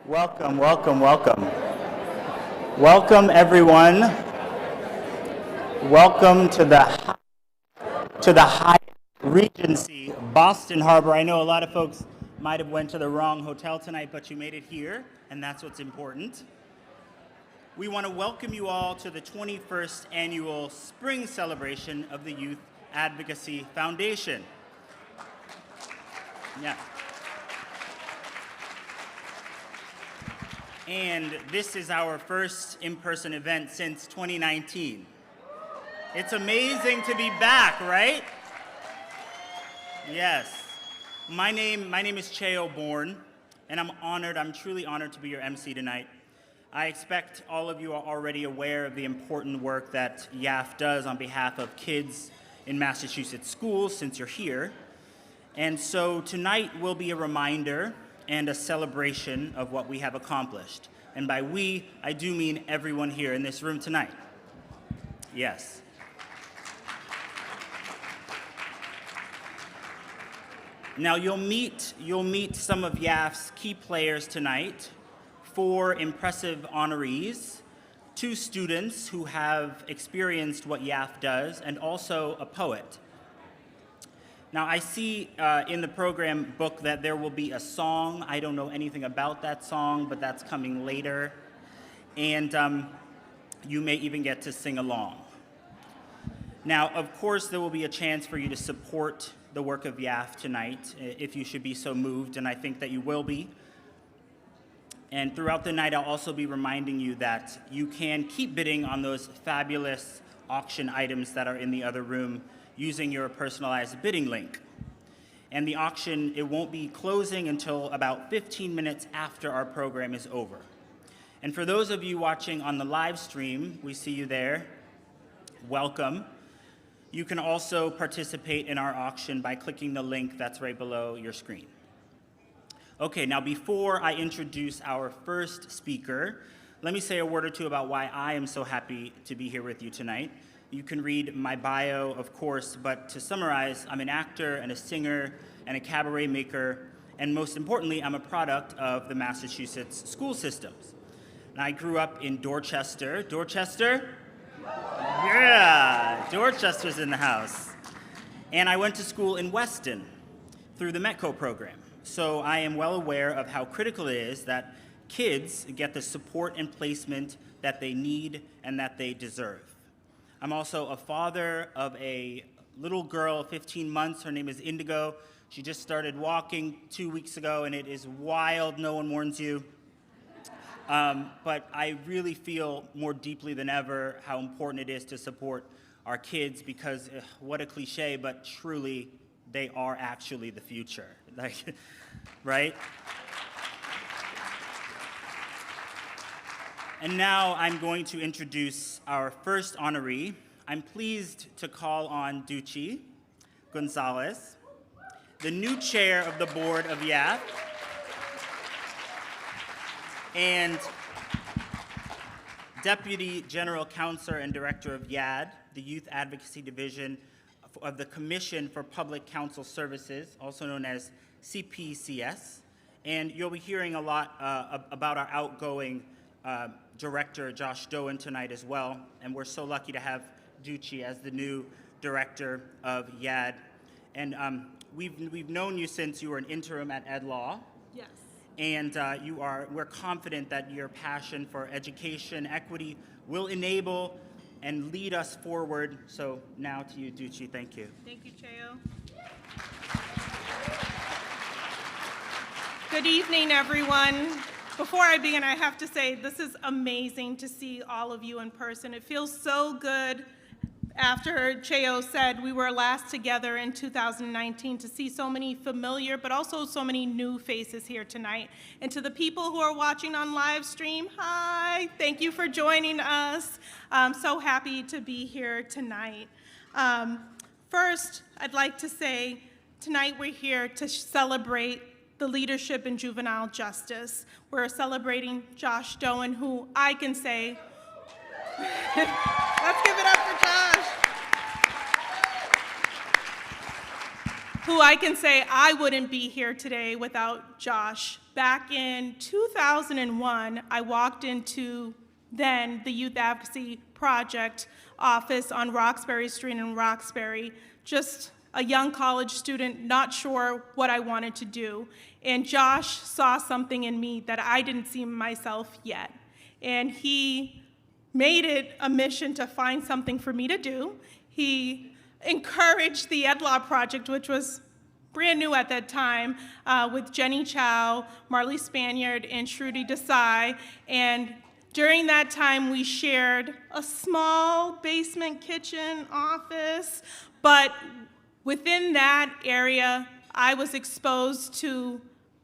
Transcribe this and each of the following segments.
Welcome, welcome, welcome. Welcome, everyone. Welcome to the Hyatt Regency, Boston Harbor. I know a lot of folks might have went to the wrong hotel tonight, but you made it here, and that's what's important. We want to welcome you all to the 21st annual spring celebration of the Youth Advocacy Foundation. Yeah. And this is our first in-person event since 2019. It's amazing to be back, right? Yes. My name is Cheo Bourne, and I'm truly honored to be your MC tonight. I expect all of you are already aware of the important work that YAF does on behalf of kids in Massachusetts schools since you're here. And so tonight will be a reminder and a celebration of what we have accomplished. And by we, I do mean everyone here in this room tonight. Yes. Now you'll meet some of YAF's key players tonight, 4 impressive honorees, 2 students who have experienced what YAF does, and also a poet. Now, I see in the program book that there will be a song. I don't know anything about that song, but that's coming later. And you may even get to sing along. Now, of course, there will be a chance for you to support the work of YAF tonight, if you should be so moved, and I think that you will be. And throughout the night, I'll also be reminding you that you can keep bidding on those fabulous auction items that are in the other room using your personalized bidding link. And the auction, it won't be closing until about 15 minutes after our program is over. And for those of you watching on the live stream, we see you there. Welcome. You can also participate in our auction by clicking the link that's right below your screen. Okay, now before I introduce our first speaker, let me say a word or two about why I am so happy to be here with you tonight. You can read my bio, of course, but to summarize, I'm an actor and a singer and a cabaret maker, and most importantly, I'm a product of the Massachusetts school systems. And I grew up in Dorchester. Dorchester? Yeah, Dorchester's in the house. And I went to school in Weston through the METCO program. So I am well aware of how critical it is that kids get the support and placement that they need and that they deserve. I'm also a father of a little girl, 15 months. Her name is Indigo. She just started walking 2 weeks ago, and it is wild. No one warns you. But I really feel more deeply than ever how important it is to support our kids because, what a cliche, but truly, they are actually the future, right? And now I'm going to introduce our first honoree. I'm pleased to call on Ducci Gonzalez, the new chair of the board of YAF, and Deputy General Counselor and Director of YAD, the Youth Advocacy Division of the Commission for Public Counsel Services, also known as CPCS. And you'll be hearing a lot about our outgoing Director Josh Doan tonight as well, and we're so lucky to have Ducci as the new director of YAD. And we've known you since you were an interim at Ed Law. Yes. And we're confident that your passion for education equity will enable and lead us forward. So now to you, Ducci. Thank you. Thank you, Cheo. Good evening, everyone. Before I begin, I have to say this is amazing to see all of you in person. It feels so good after Cheo said we were last together in 2019 to see so many familiar but also so many new faces here tonight. And to the people who are watching on live stream, hi, thank you for joining us. I'm so happy to be here tonight. First, I'd like to say tonight we're here to celebrate the leadership in juvenile justice. We're celebrating Josh Doan, who I can say, let's give it up for Josh. who I can say I wouldn't be here today without Josh. Back in 2001, I walked into then the Youth Advocacy Project office on Roxbury Street in Roxbury, just a young college student, not sure what I wanted to do. And Josh saw something in me that I didn't see in myself yet. And he made it a mission to find something for me to do. He encouraged the Ed Law Project, which was brand new at that time, with Jenny Chow, Marley Spaniard, and Shruti Desai. And during that time, we shared a small basement kitchen office, but within that area, I was exposed to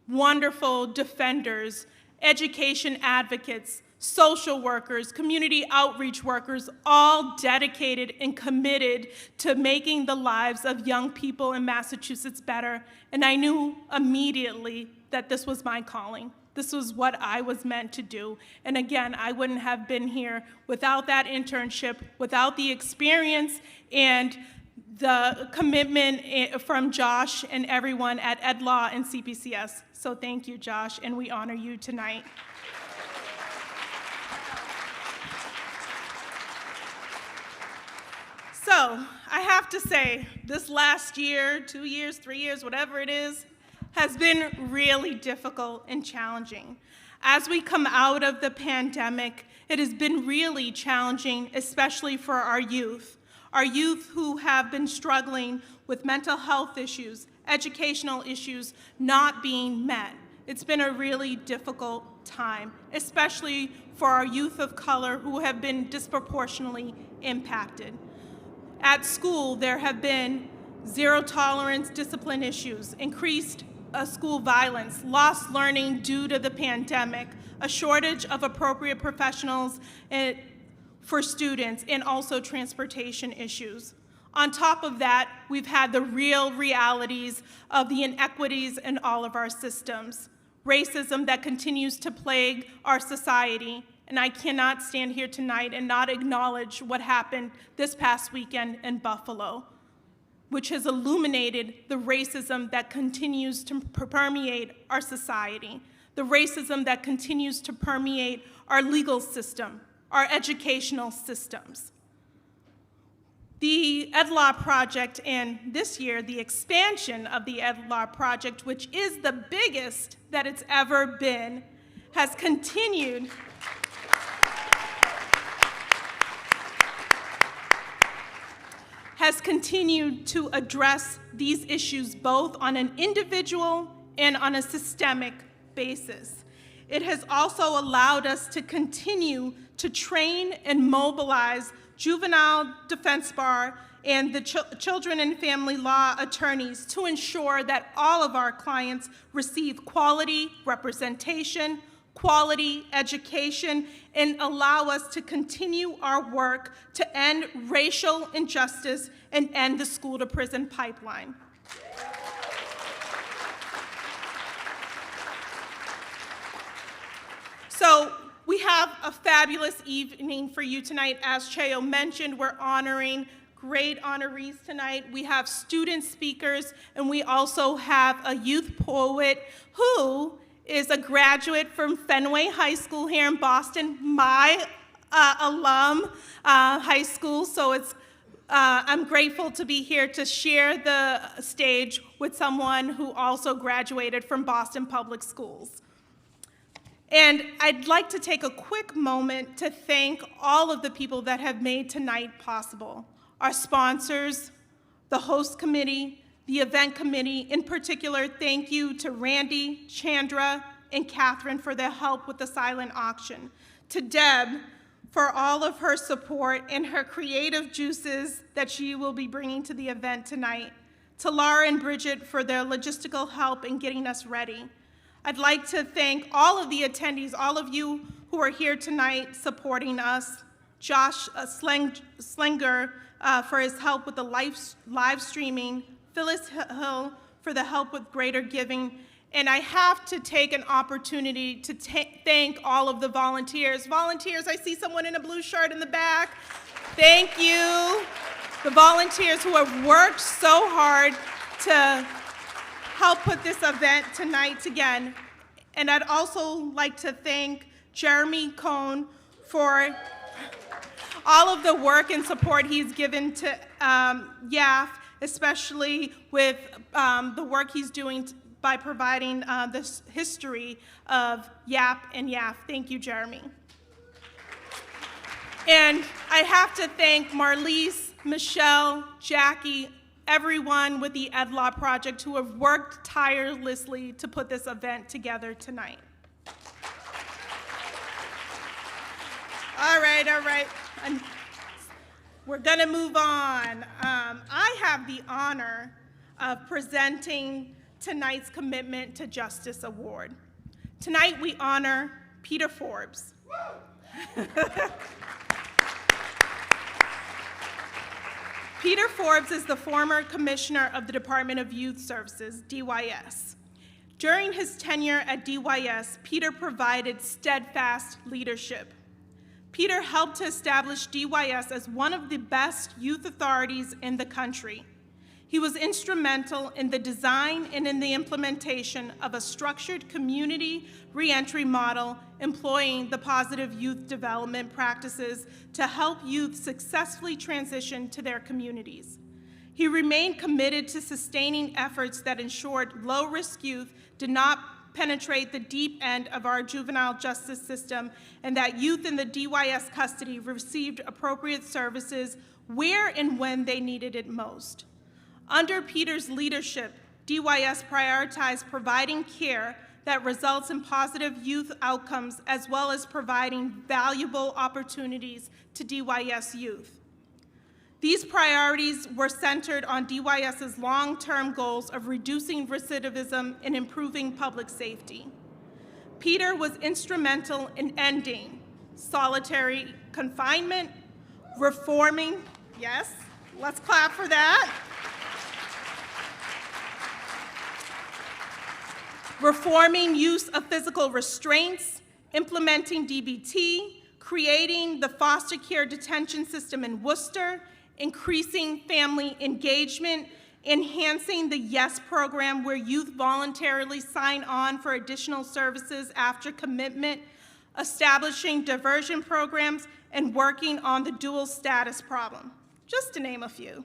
wonderful defenders, education advocates, social workers, community outreach workers, all dedicated and committed to making the lives of young people in Massachusetts better. And I knew immediately that this was my calling. This was what I was meant to do. And again, I wouldn't have been here without that internship, without the experience and the commitment from Josh and everyone at Ed Law and CPCS. So thank you, Josh, and we honor you tonight. So I have to say, this last year, 2 years, 3 years, whatever it is, has been really difficult and challenging. As we come out of the pandemic, it has been really challenging, especially for our youth who have been struggling with mental health issues, educational issues not being met. It's been a really difficult time, especially for our youth of color who have been disproportionately impacted. At school, there have been zero tolerance discipline issues, increased school violence, lost learning due to the pandemic, a shortage of appropriate professionals for students, and also transportation issues. On top of that, we've had the real realities of the inequities in all of our systems, racism that continues to plague our society. And I cannot stand here tonight and not acknowledge what happened this past weekend in Buffalo, which has illuminated the racism that continues to permeate our society, the racism that continues to permeate our legal system, our educational systems. The Ed Law Project, and this year, the expansion of the Ed Law Project, which is the biggest that it's ever been, has continued to address these issues both on an individual and on a systemic basis. It has also allowed us to continue to train and mobilize juvenile defense bar and the children and family law attorneys to ensure that all of our clients receive quality representation, quality education, and allow us to continue our work to end racial injustice and end the school-to-prison pipeline. So we have a fabulous evening for you tonight. As Cheo mentioned, we're honoring great honorees tonight. We have student speakers, and we also have a youth poet who is a graduate from Fenway High School here in Boston, my alum high school. So I'm grateful to be here to share the stage with someone who also graduated from Boston Public Schools. And I'd like to take a quick moment to thank all of the people that have made tonight possible. Our sponsors, the host committee, the event committee. In particular, thank you to Randy, Chandra, and Catherine for their help with the silent auction. To Deb for all of her support and her creative juices that she will be bringing to the event tonight. To Laura and Bridget for their logistical help in getting us ready. I'd like to thank all of the attendees, all of you who are here tonight supporting us. Josh Slinger for his help with the live streaming, Phyllis Hill for the help with greater giving, and I have to take an opportunity to thank all of the volunteers. Volunteers, I see someone in a blue shirt in the back. Thank you. The volunteers who have worked so hard to help put this event tonight again. And I'd also like to thank Jeremy Cohn for all of the work and support he's given to YAF, especially with the work he's doing by providing this history of YAP and YAF. Thank you, Jeremy. And I have to thank Marlise, Michelle, Jackie, everyone with the Ed Law Project who have worked tirelessly to put this event together tonight. All right. And we're gonna move on. I have the honor of presenting tonight's Commitment to Justice Award. Tonight we honor Peter Forbes. Peter Forbes is the former commissioner of the Department of Youth Services, DYS. During his tenure at DYS, Peter provided steadfast leadership. Peter helped to establish DYS as one of the best youth authorities in the country. He was instrumental in the design and in the implementation of a structured community reentry model employing the positive youth development practices to help youth successfully transition to their communities. He remained committed to sustaining efforts that ensured low-risk youth did not penetrate the deep end of our juvenile justice system and that youth in the DYS custody received appropriate services where and when they needed it most. Under Peter's leadership, DYS prioritized providing care that results in positive youth outcomes as well as providing valuable opportunities to DYS youth. These priorities were centered on DYS's long-term goals of reducing recidivism and improving public safety. Peter was instrumental in ending solitary confinement, reforming, yes, let's clap for that, reforming use of physical restraints, implementing DBT, creating the foster care detention system in Worcester, increasing family engagement, enhancing the YES program where youth voluntarily sign on for additional services after commitment, establishing diversion programs, and working on the dual status problem, just to name a few.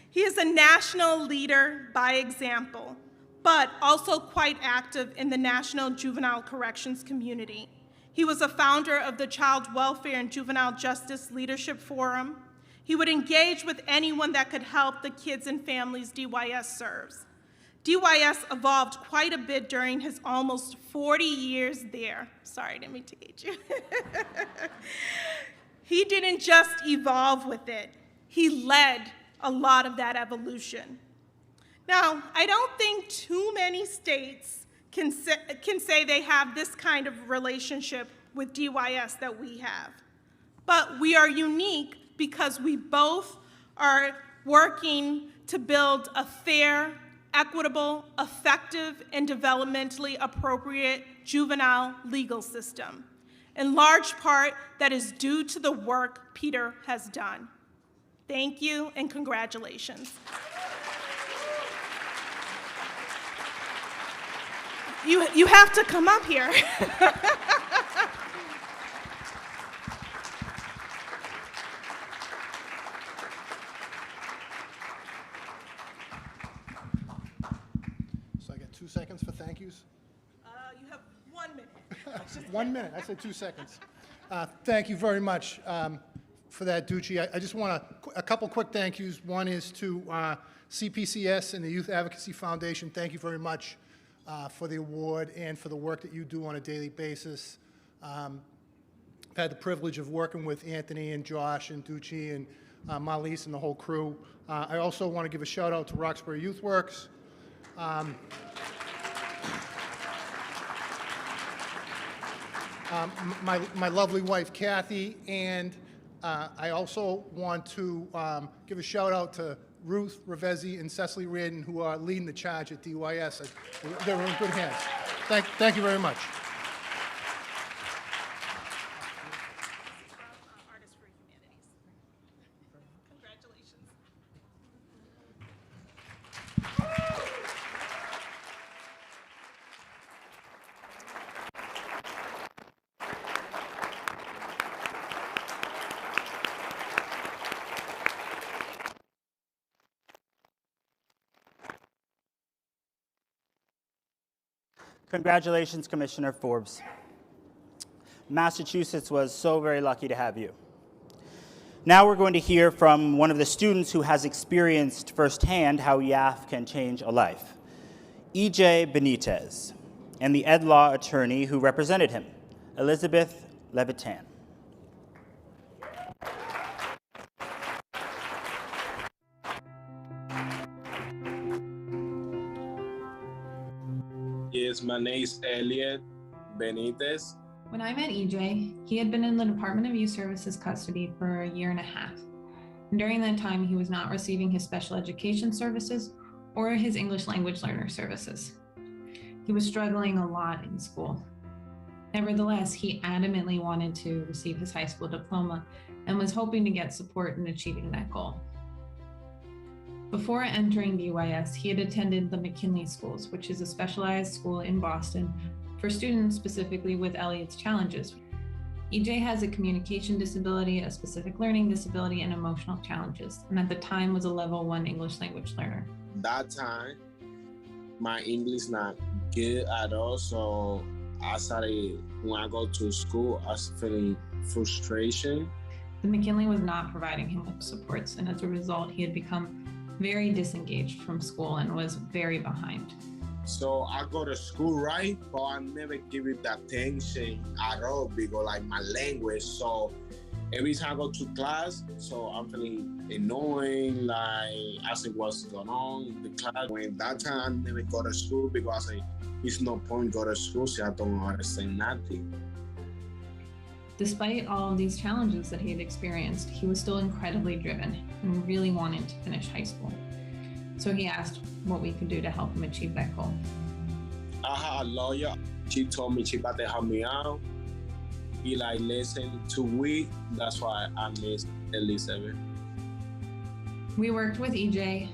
He is a national leader by example, but also quite active in the national juvenile corrections community. He was a founder of the Child Welfare and Juvenile Justice Leadership Forum. He would engage with anyone that could help the kids and families DYS serves. DYS evolved quite a bit during his almost 40 years there. Sorry, I didn't mean to age you. He didn't just evolve with it. He led a lot of that evolution. Now, I don't think too many states can say they have this kind of relationship with DYS that we have. But we are unique because we both are working to build a fair, equitable, effective, and developmentally appropriate juvenile legal system. In large part, that is due to the work Peter has done. Thank you and congratulations. You have to come up here. So I got 2 seconds for thank yous? You have 1 minute. 1 minute, I said 2 seconds. Thank you very much for that, Ducci. I just want a couple quick thank yous. One is to CPCS and the Youth Advocacy Foundation. Thank you very much for the award and for the work that you do on a daily basis. I've had the privilege of working with Anthony and Josh and Ducci and Marlise and the whole crew. I also want to give a shout out to Roxbury Youth Works. My lovely wife, Kathy, and I also want to give a shout out to Ruth Ravezzi and Cecily Reardon, who are leading the charge at DYS. They're in good hands. Thank you very much. Artists for Humanities. Congratulations. Congratulations, Commissioner Forbes. Massachusetts was so very lucky to have you. Now we're going to hear from one of the students who has experienced firsthand how YAF can change a life, E.J. Benitez, and the ed law attorney who represented him, Elizabeth Levitan. Yes, my name is Elliot Benitez. When I met EJ, he had been in the Department of Youth Services custody for a year and a half. And during that time, he was not receiving his special education services or his English language learner services. He was struggling a lot in school. Nevertheless, he adamantly wanted to receive his high school diploma and was hoping to get support in achieving that goal. Before entering BYS, he had attended the McKinley Schools, which is a specialized school in Boston for students specifically with Elliot's challenges. EJ has a communication disability, a specific learning disability, and emotional challenges, and at the time was a level 1 English language learner. That time, my English not good at all, so I started, when I go to school, I was feeling frustration. The McKinley was not providing him with supports, and as a result, he had become very disengaged from school and was very behind. So I go to school, right? But I never give it the attention at all because like my language. So every time I go to class, so I'm feeling annoying, like asking what's going on in the class. When that time I never go to school because I say, it's no point go to school, so I don't understand nothing. Despite all of these challenges that he had experienced, he was still incredibly driven and really wanted to finish high school. So he asked what we could do to help him achieve that goal. I had a lawyer. She told me she about to help me out. He like less than 2 weeks. That's why I missed Elizabeth. We worked with EJ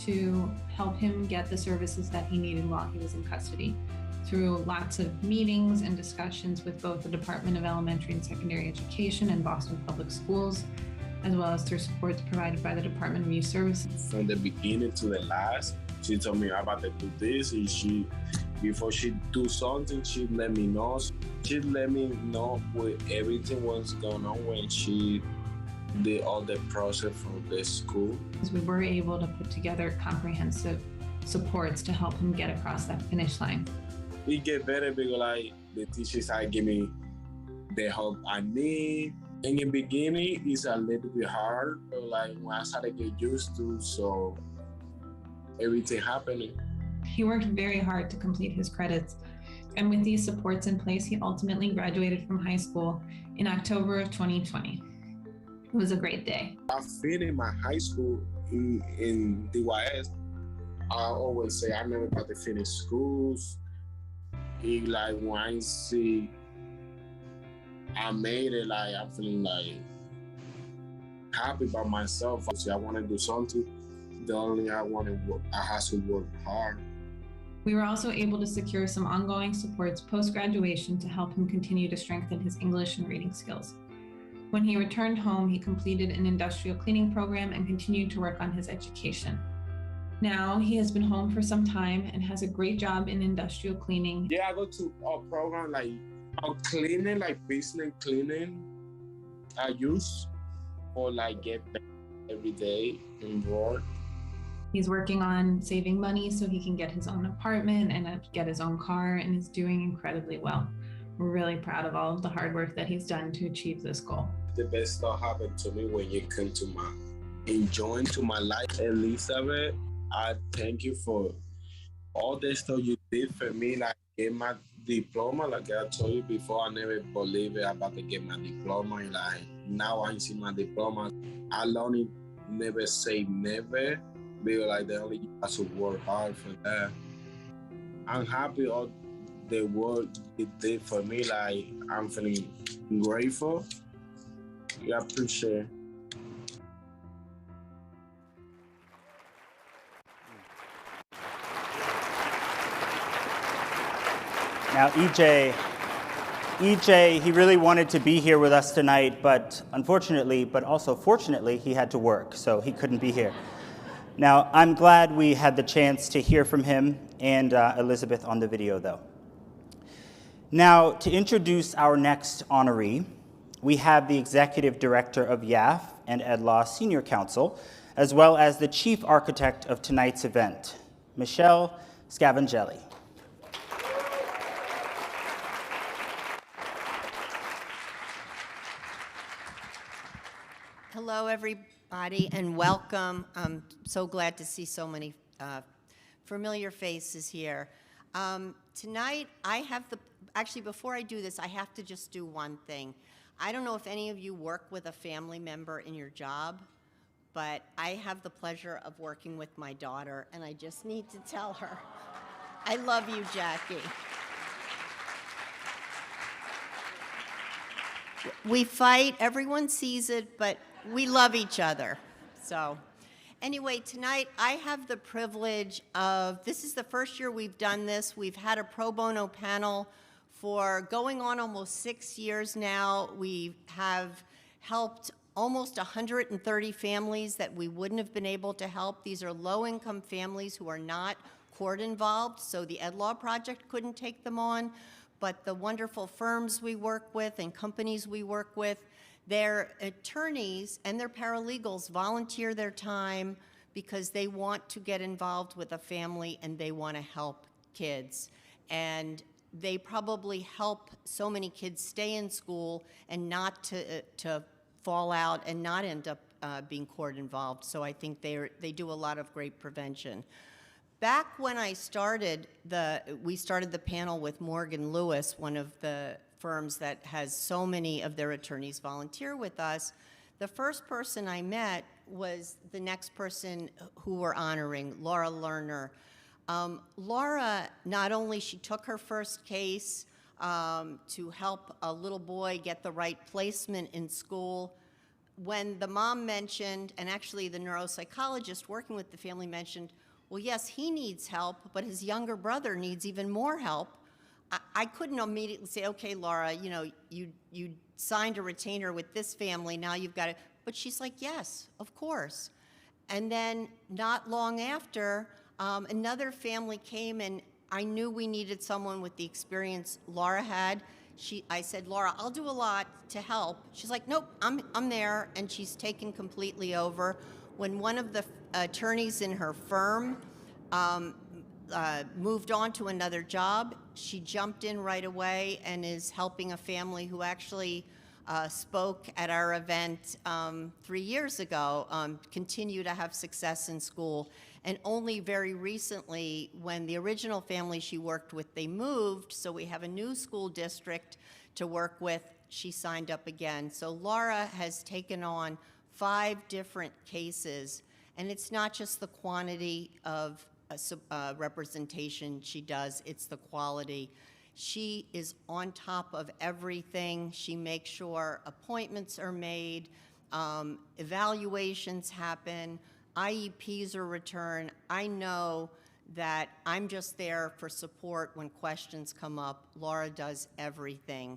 to help him get the services that he needed while he was in custody through lots of meetings and discussions with both the Department of Elementary and Secondary Education and Boston Public Schools, as well as through supports provided by the Department of Youth Services. From the beginning to the last, she told me about to do this, and before she do something, she let me know. She let me know what everything was going on when she did all the process from the school. We were able to put together comprehensive supports to help him get across that finish line. It get better because like the teachers started giving me the help I need. In the beginning, it's a little bit hard, but like when I started to get used to, so everything happening. He worked very hard to complete his credits, and with these supports in place, he ultimately graduated from high school in October of 2020. It was a great day. I finished my high school in DYS. I always say I never got to finish schools. Like when I see I made it, like I'm feeling like happy by myself. I want to do something. The only I want to work, I have to work hard. We were also able to secure some ongoing supports post-graduation to help him continue to strengthen his English and reading skills. When he returned home, he completed an industrial cleaning program and continued to work on his education. Now he has been home for some time and has a great job in industrial cleaning. Yeah, I go to a program like cleaning, like business cleaning. I use for like get every day involved. He's working on saving money so he can get his own apartment and get his own car, and is doing incredibly well. We're really proud of all of the hard work that he's done to achieve this goal. The best stuff happened to me when you come to enjoying to my life. Elizabeth, I thank you for all the stuff you did for me, like get my diploma. Like I told you before, I never believed it about to get my diploma. And like now I see my diploma. I only never say never, because like the only you have to work hard for that. I'm happy all the work it did for me. Like I'm feeling grateful. Yeah, I appreciate it. Now, EJ, he really wanted to be here with us tonight, but unfortunately, but also fortunately, he had to work, so he couldn't be here. Now, I'm glad we had the chance to hear from him and Elizabeth on the video, though. Now, to introduce our next honoree, we have the Executive Director of YAF and EdLaw Senior Counsel, as well as the Chief Architect of tonight's event, Michelle Scavangelli. Hello, everybody, and welcome. I'm so glad to see so many familiar faces here. Tonight, actually, before I do this, I have to just do one thing. I don't know if any of you work with a family member in your job, but I have the pleasure of working with my daughter, and I just need to tell her, I love you, Jackie. We fight, everyone sees it, but we love each other. So anyway, tonight I have the privilege of, this is the first year we've done this. We've had a pro bono panel for going on almost 6 years now. We have helped almost 130 families that we wouldn't have been able to help. These are low-income families who are not court involved, so the EdLaw Project couldn't take them on. But the wonderful firms we work with and companies we work with, their attorneys and their paralegals volunteer their time because they want to get involved with a family and they want to help kids. And they probably help so many kids stay in school and not to fall out and not end up being court involved. So I think they do a lot of great prevention. Back when I started, we started the panel with Morgan Lewis, one of the firms that has so many of their attorneys volunteer with us. The first person I met was the next person who we're honoring, Laura Lerner. Laura, not only she took her first case to help a little boy get the right placement in school. When the mom mentioned, and actually the neuropsychologist working with the family mentioned, well, yes, he needs help, but his younger brother needs even more help. I couldn't immediately say, okay, Laura, you know, you signed a retainer with this family, now you've got it. But she's like, yes, of course. And then not long after, another family came, and I knew we needed someone with the experience Laura had. I said, Laura, I'll do a lot to help. She's like, nope, I'm there, and she's taken completely over. When one of the attorneys in her firm moved on to another job, she jumped in right away and is helping a family who actually spoke at our event 3 years ago, continue to have success in school. And only very recently, when the original family she worked with, they moved, so we have a new school district to work with, she signed up again. So Laura has taken on 5 different cases, and it's not just the quantity of representation she does, it's the quality. She is on top of everything. She makes sure appointments are made, evaluations happen, IEPs are returned. I know that I'm just there for support when questions come up. Laura does everything.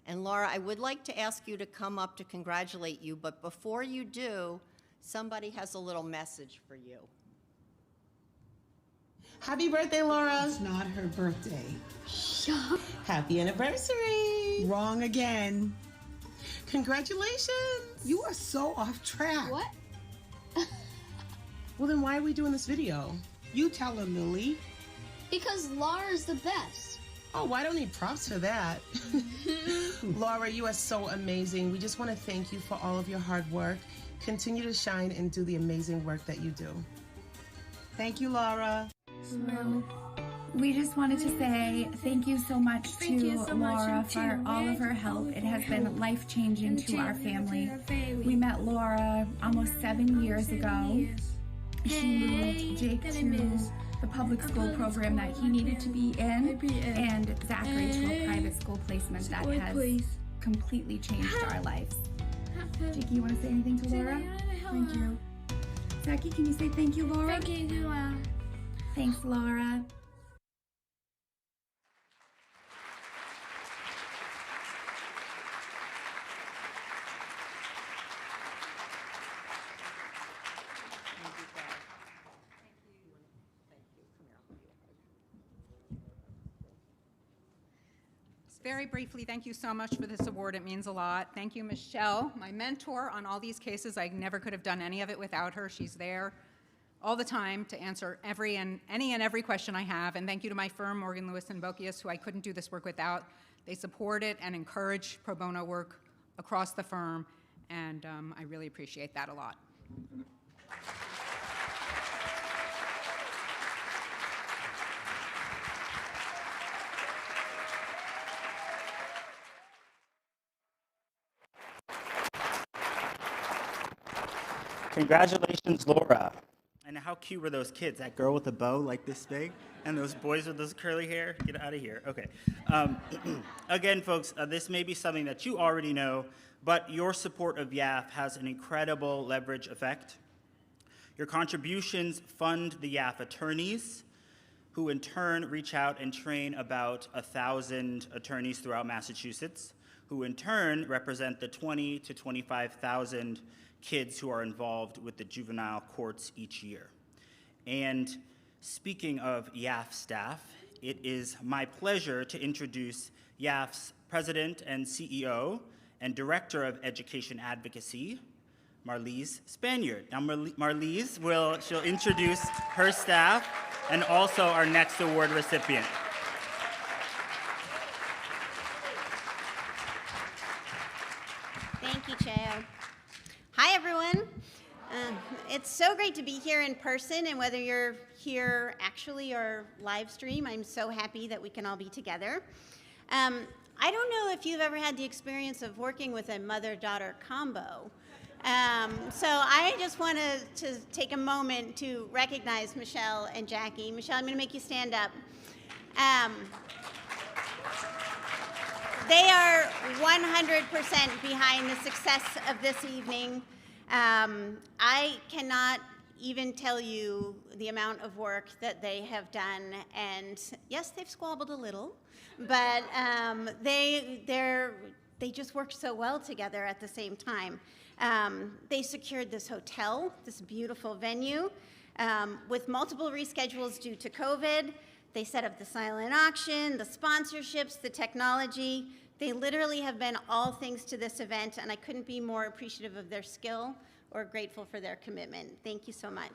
And Laura, I would like to ask you to come up to congratulate you, but before you do, somebody has a little message for you. Happy birthday, Laura. It's not her birthday. Happy anniversary. Wrong again. Congratulations. You are so off track. What? Well, then why are we doing this video? You tell her, Lily. Because Laura's the best. Oh, I don't need props for that. Laura, you are so amazing. We just want to thank you for all of your hard work. Continue to shine and do the amazing work that you do. Thank you, Laura. So we just wanted to say thank you so much to Laura for all of her help. It has been life-changing to our family. We met Laura almost 7 years ago. She moved Jake to the public school program that he needed to be in, and Zachary to a private school placement that has completely changed our lives. Jake, you want to say anything to Laura? Thank you. Zachy, can you say thank you, Laura? Thank you, Laura. Thanks, Laura. Very briefly, thank you so much for this award. It means a lot. Thank you, Michelle, my mentor on all these cases. I never could have done any of it without her. She's there all the time to answer any and every question I have. And thank you to my firm, Morgan, Lewis & Bokius, who I couldn't do this work without. They support it and encourage pro bono work across the firm, and I really appreciate that a lot. Congratulations, Laura. And how cute were those kids? That girl with a bow like this big, and those boys with those curly hair? Get out of here. Okay. Again, folks, this may be something that you already know, but your support of YAF has an incredible leverage effect. Your contributions fund the YAF attorneys, who in turn reach out and train about 1,000 attorneys throughout Massachusetts, who in turn represent the 20 to 25,000 kids who are involved with the juvenile courts each year. And speaking of YAF staff, it is my pleasure to introduce YAF's President and CEO and Director of Education Advocacy, Marlise Spaniard. Now Marlise she'll introduce her staff and also our next award recipient. Thank you, Cheo. Hi, everyone. It's so great to be here in person, and whether you're here actually or live stream, I'm so happy that we can all be together. I don't know if you've ever had the experience of working with a mother-daughter combo. So I just want to take a moment to recognize Michelle and Jackie. Michelle, I'm going to make you stand up. They are 100% behind the success of this evening. I cannot even tell you the amount of work that they have done, and yes, they've squabbled a little, but they just work so well together at the same time. They secured this hotel, this beautiful venue, with multiple reschedules due to COVID. They set up the silent auction, the sponsorships, the technology. They literally have been all things to this event, and I couldn't be more appreciative of their skill or grateful for their commitment. Thank you so much.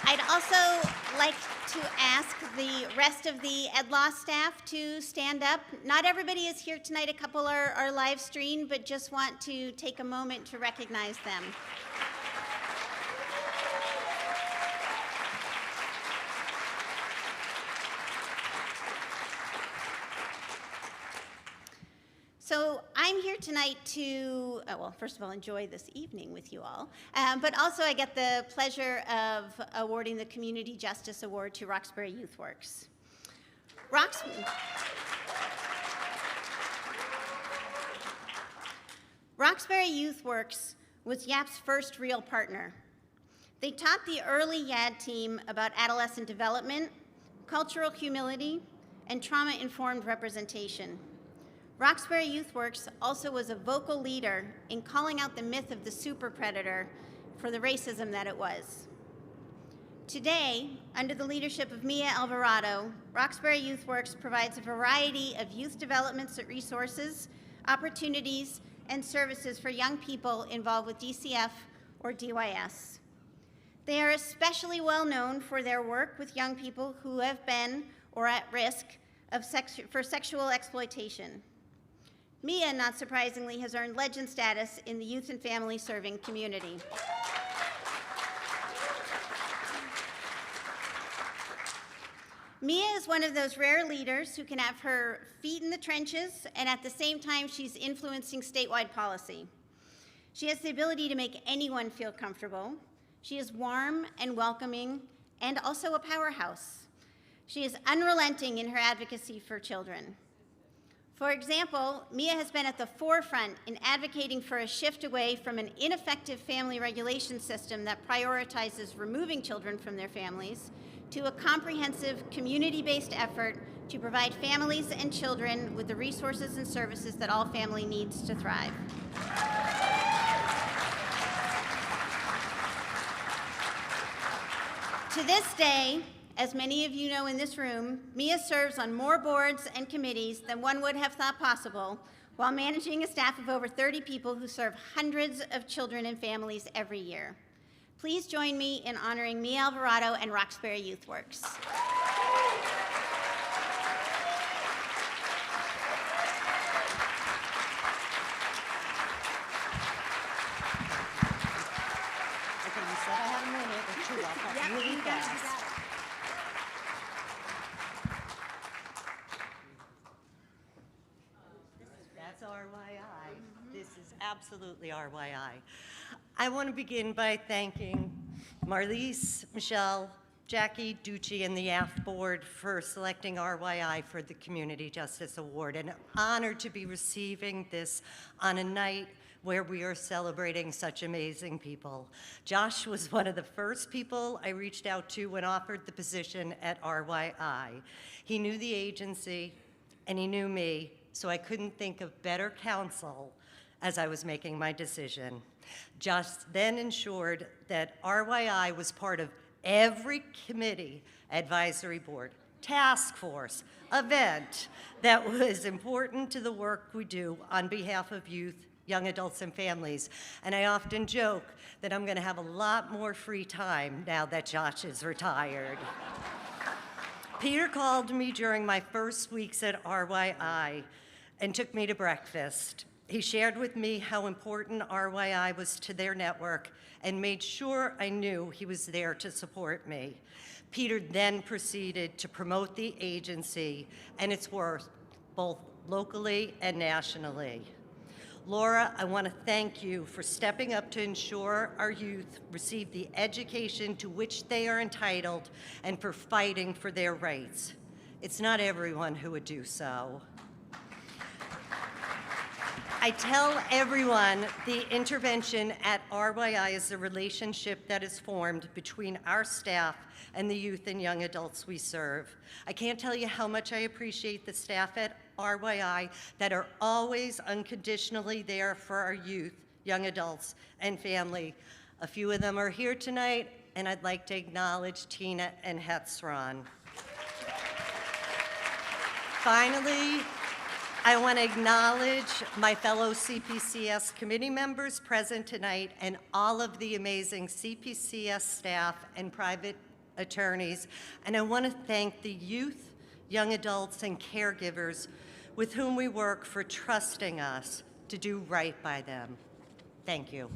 I'd also like to ask the rest of the Ed Law staff to stand up. Not everybody is here tonight. A couple are live streamed, but just want to take a moment to recognize them. So I'm here tonight to, well, first of all, enjoy this evening with you all, but also I get the pleasure of awarding the Community Justice Award to Roxbury Youth Works. Roxbury Youth Works was YAP's first real partner. They taught the early YAD team about adolescent development, cultural humility, and trauma-informed representation. Roxbury Youth Works also was a vocal leader in calling out the myth of the super predator for the racism that it was. Today, under the leadership of Mia Alvarado, Roxbury Youth Works provides a variety of youth development resources, opportunities, and services for young people involved with DCF or DYS. They are especially well known for their work with young people who have been or at risk of for sexual exploitation. Mia, not surprisingly, has earned legend status in the youth and family serving community. Mia is one of those rare leaders who can have her feet in the trenches, and at the same time, she's influencing statewide policy. She has the ability to make anyone feel comfortable. She is warm and welcoming, and also a powerhouse. She is unrelenting in her advocacy for children. For example, Mia has been at the forefront in advocating for a shift away from an ineffective family regulation system that prioritizes removing children from their families to a comprehensive community-based effort to provide families and children with the resources and services that all family needs to thrive. To this day, As many of you know in this room, Mia serves on more boards and committees than one would have thought possible, while managing a staff of over 30 people who serve hundreds of children and families every year. Please join me in honoring Mia Alvarado and Roxbury Youth Works. Okay, you said I had a minute or two. I'll talk really fast. That's RYI. This is absolutely RYI. I want to begin by thanking Marlise, Michelle, Jackie, Ducci, and the YAF board for selecting RYI for the Community Justice Award. And honored to be receiving this on a night where we are celebrating such amazing people. Josh was one of the first people I reached out to when offered the position at RYI. He knew the agency and he knew me, so I couldn't think of better counsel as I was making my decision. Josh then ensured that RYI was part of every committee, advisory board, task force, event that was important to the work we do on behalf of youth, young adults, and families. And I often joke that I'm gonna have a lot more free time now that Josh is retired. Peter called me during my first weeks at RYI and took me to breakfast. He shared with me how important RYI was to their network and made sure I knew he was there to support me. Peter then proceeded to promote the agency and its work, both locally and nationally. Laura, I want to thank you for stepping up to ensure our youth receive the education to which they are entitled and for fighting for their rights. It's not everyone who would do so. I tell everyone the intervention at RYI is a relationship that is formed between our staff and the youth and young adults we serve. I can't tell you how much I appreciate the staff at RYI that are always unconditionally there for our youth, young adults, and family. A few of them are here tonight, and I'd like to acknowledge Tina and Hetzron. Finally, I want to acknowledge my fellow CPCS committee members present tonight and all of the amazing CPCS staff and private attorneys. And I want to thank the youth, young adults, and caregivers with whom we work for trusting us to do right by them. Thank you.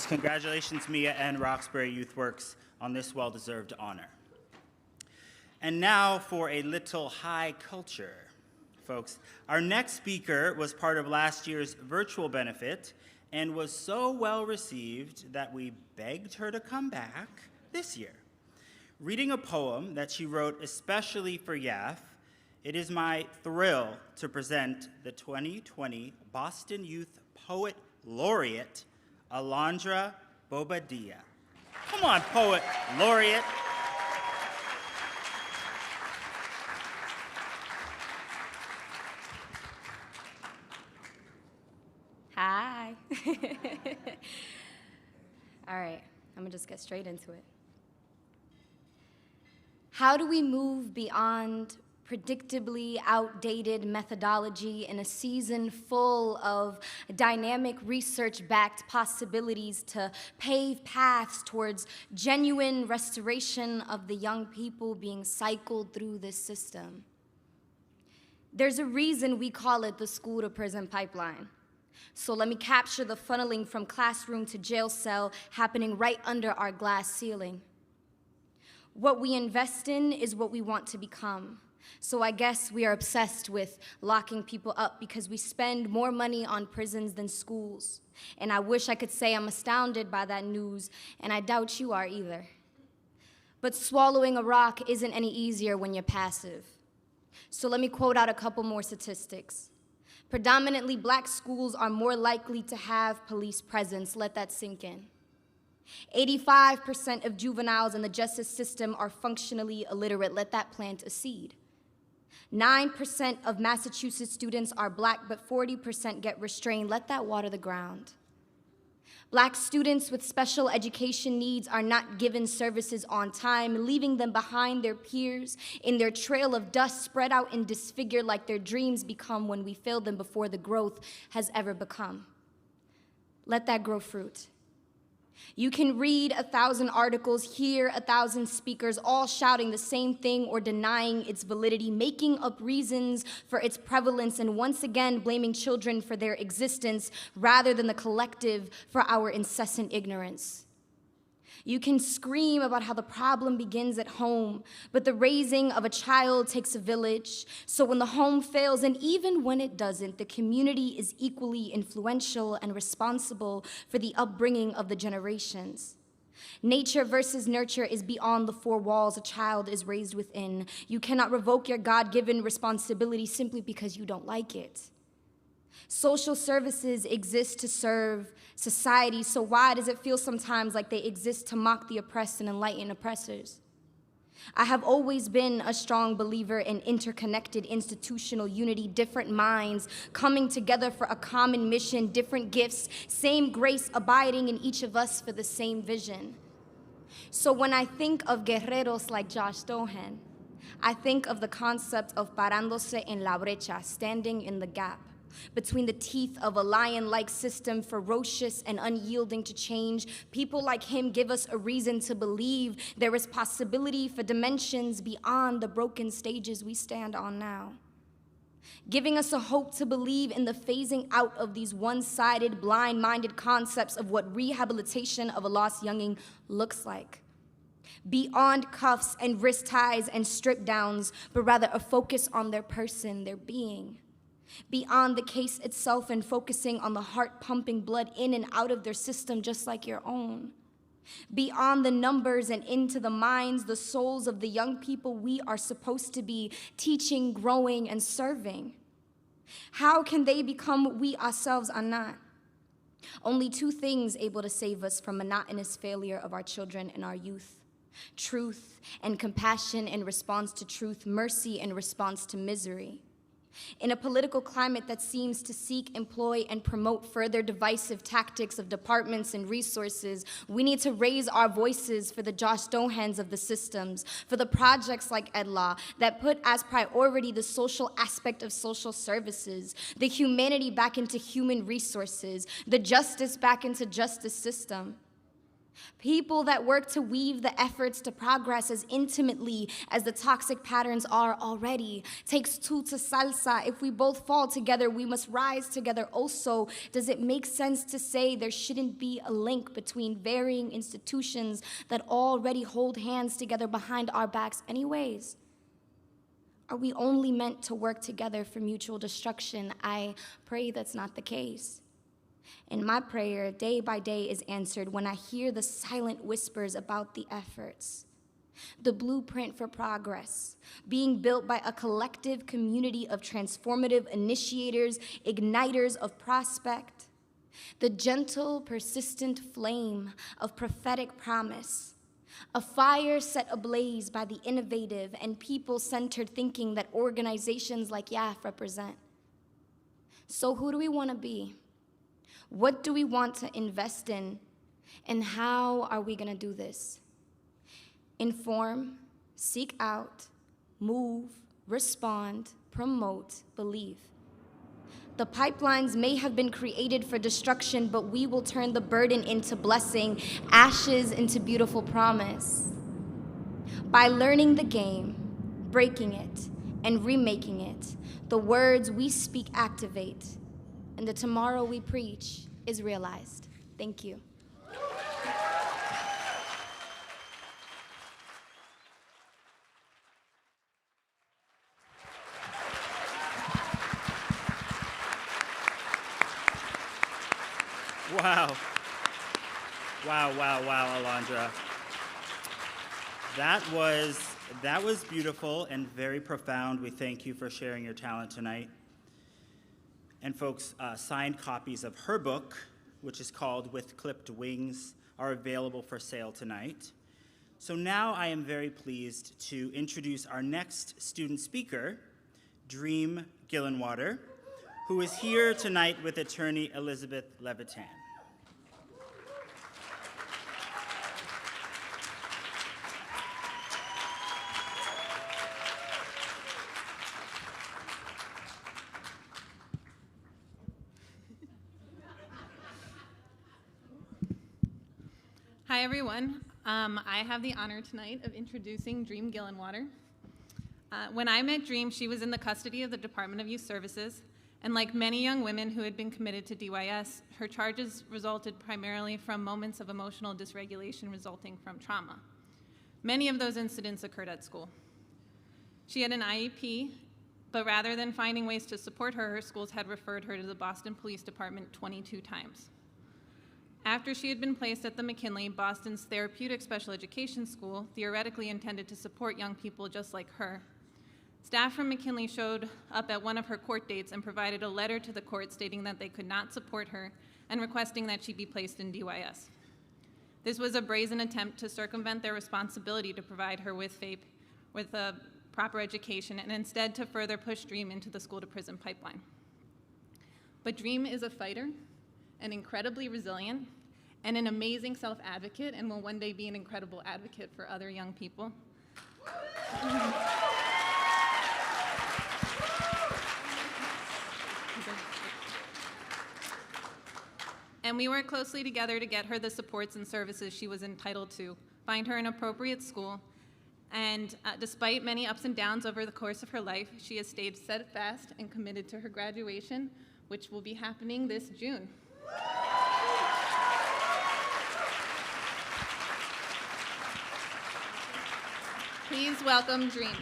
Congratulations, Mia and Roxbury Youth Works on this well-deserved honor. And now for a little high culture, folks. Our next speaker was part of last year's virtual benefit and was so well received that we begged her to come back this year. Reading a poem that she wrote especially for YAF, it is my thrill to present the 2020 Boston Youth Poet Laureate, Alondra Bobadilla. Come on, Poet Laureate. Hi. All right, I'm gonna just get straight into it. How do we move beyond predictably outdated methodology in a season full of dynamic research-backed possibilities to pave paths towards genuine restoration of the young people being cycled through this system? There's a reason we call it the school-to-prison pipeline. So let me capture the funneling from classroom to jail cell happening right under our glass ceiling. What we invest in is what we want to become. So I guess we are obsessed with locking people up because we spend more money on prisons than schools. And I wish I could say I'm astounded by that news, and I doubt you are either. But swallowing a rock isn't any easier when you're passive. So let me quote out a couple more statistics. Predominantly black schools are more likely to have police presence. Let that sink in. 85% of juveniles in the justice system are functionally illiterate. Let that plant a seed. 9% of Massachusetts students are Black, but 40% get restrained. Let that water the ground. Black students with special education needs are not given services on time, leaving them behind their peers in their trail of dust, spread out and disfigured like their dreams become when we fail them before the growth has ever become. Let that grow fruit. You can read 1,000 articles, hear 1,000 speakers, all shouting the same thing or denying its validity, making up reasons for its prevalence, and once again blaming children for their existence rather than the collective for our incessant ignorance. You can scream about how the problem begins at home, but the raising of a child takes a village. So when the home fails, and even when it doesn't, the community is equally influential and responsible for the upbringing of the generations. Nature versus nurture is beyond the four walls a child is raised within. You cannot revoke your God-given responsibility simply because you don't like it. Social services exist to serve society, so why does it feel sometimes like they exist to mock the oppressed and enlighten oppressors? I have always been a strong believer in interconnected institutional unity, different minds coming together for a common mission, different gifts, same grace abiding in each of us for the same vision. So when I think of guerreros like Josh Dohan, I think of the concept of parándose en la brecha, standing in the gap, between the teeth of a lion-like system, ferocious and unyielding to change. People like him give us a reason to believe there is possibility for dimensions beyond the broken stages we stand on now, giving us a hope to believe in the phasing out of these one-sided, blind-minded concepts of what rehabilitation of a lost younging looks like. Beyond cuffs and wrist ties and strip downs, but rather a focus on their person, their being. Beyond the case itself and focusing on the heart pumping blood in and out of their system just like your own. Beyond the numbers and into the minds, the souls of the young people we are supposed to be teaching, growing, and serving. How can they become what we ourselves are not? Only two things able to save us from monotonous failure of our children and our youth: truth and compassion in response to truth, mercy in response to misery. In a political climate that seems to seek, employ, and promote further divisive tactics of departments and resources, we need to raise our voices for the Josh Dohans of the systems, for the projects like EdLaw that put as priority the social aspect of social services, the humanity back into human resources, the justice back into justice system. People that work to weave the efforts to progress as intimately as the toxic patterns are already. Takes two to salsa. If we both fall together, we must rise together also. Does it make sense to say there shouldn't be a link between varying institutions that already hold hands together behind our backs anyways? Are we only meant to work together for mutual destruction? I pray that's not the case. And my prayer, day by day, is answered when I hear the silent whispers about the efforts, the blueprint for progress, being built by a collective community of transformative initiators, igniters of prospect, the gentle, persistent flame of prophetic promise, a fire set ablaze by the innovative and people-centered thinking that organizations like YAF represent. So who do we want to be? What do we want to invest in? And how are we going to do this? Inform, seek out, move, respond, promote, believe. The pipelines may have been created for destruction, but we will turn the burden into blessing, ashes into beautiful promise. By learning the game, breaking it, and remaking it, the words we speak activate, and the tomorrow we preach is realized. Thank you. Wow. Wow, wow, wow, Alondra. That was beautiful and very profound. We thank you for sharing your talent tonight. And folks, signed copies of her book, which is called With Clipped Wings, are available for sale tonight. So now I am very pleased to introduce our next student speaker, Dream Gillenwater, who is here tonight with attorney Elizabeth Levitan. Hi, everyone. I have the honor tonight of introducing Dream Gillenwater. When I met Dream, she was in the custody of the Department of Youth Services, and like many young women who had been committed to DYS, her charges resulted primarily from moments of emotional dysregulation resulting from trauma. Many of those incidents occurred at school. She had an IEP, but rather than finding ways to support her, her schools had referred her to the Boston Police Department 22 times. After she had been placed at the McKinley, Boston's therapeutic special education school, theoretically intended to support young people just like her, staff from McKinley showed up at one of her court dates and provided a letter to the court stating that they could not support her and requesting that she be placed in DYS. This was a brazen attempt to circumvent their responsibility to provide her with a proper education and instead to further push Dream into the school-to-prison pipeline. But Dream is a fighter, and incredibly resilient, and an amazing self-advocate, and will one day be an incredible advocate for other young people. And we work closely together to get her the supports and services she was entitled to, find her an appropriate school, and despite many ups and downs over the course of her life, she has stayed steadfast and committed to her graduation, which will be happening this June. Please welcome Dream.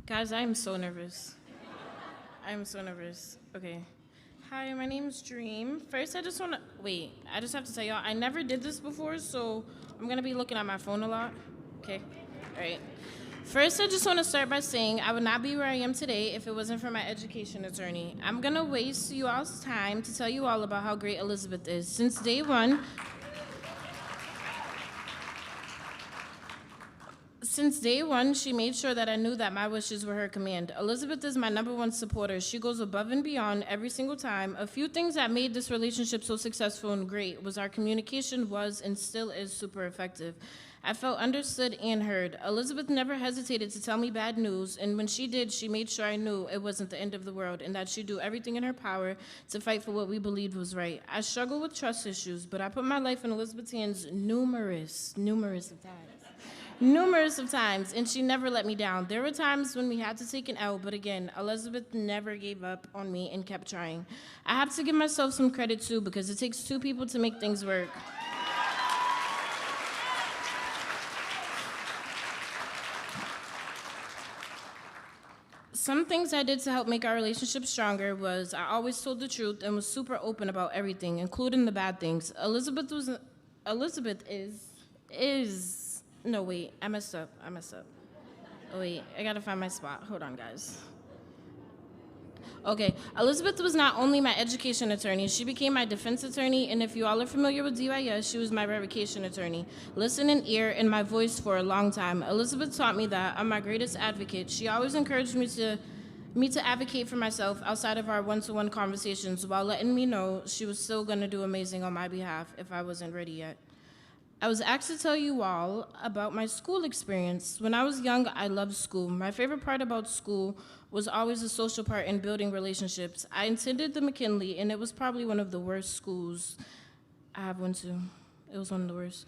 Guys, I'm so nervous. I'm so nervous. Okay. Hi, my name's Dream. First, I just have to tell y'all, I never did this before, so I'm gonna be looking at my phone a lot. Okay? All right. First, I just want to start by saying I would not be where I am today if it wasn't for my education attorney. I'm going to waste you all's time to tell you all about how great Elizabeth is. Since day one, she made sure that I knew that my wishes were her command. Elizabeth is my #1 supporter. She goes above and beyond every single time. A few things that made this relationship so successful and great was our communication was and still is super effective. I felt understood and heard. Elizabeth never hesitated to tell me bad news, and when she did, she made sure I knew it wasn't the end of the world and that she'd do everything in her power to fight for what we believed was right. I struggle with trust issues, but I put my life in Elizabeth's hands numerous of times, and she never let me down. There were times when we had to take an L, but again, Elizabeth never gave up on me and kept trying. I have to give myself some credit too, because it takes two people to make things work. Some things I did to help make our relationship stronger was I always told the truth and was super open about everything, including the bad things. Elizabeth is, no wait, I messed up. Oh wait, I gotta find my spot. Hold on, guys. Okay, Elizabeth was not only my education attorney, she became my defense attorney, and if you all are familiar with DYS, she was my revocation attorney. Listen and ear in my voice for a long time. Elizabeth taught me that I'm my greatest advocate. She always encouraged me to advocate for myself outside of our one-to-one conversations while letting me know she was still gonna do amazing on my behalf if I wasn't ready yet. I was asked to tell you all about my school experience. When I was young, I loved school. My favorite part about school was always the social part and building relationships. I attended the McKinley, and it was probably one of the worst schools. I have one too. It was one of the worst.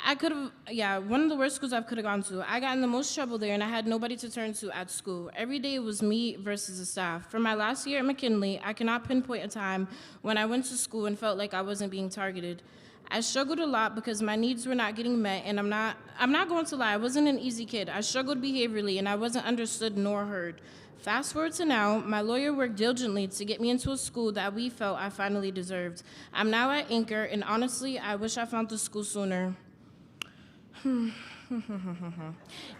One of the worst schools I could have gone to. I got in the most trouble there, and I had nobody to turn to at school. Every day it was me versus the staff. For my last year at McKinley, I cannot pinpoint a time when I went to school and felt like I wasn't being targeted. I struggled a lot because my needs were not getting met, and I'm not going to lie, I wasn't an easy kid. I struggled behaviorally, and I wasn't understood nor heard. Fast forward to now, my lawyer worked diligently to get me into a school that we felt I finally deserved. I'm now at Anchor, and honestly, I wish I found the school sooner.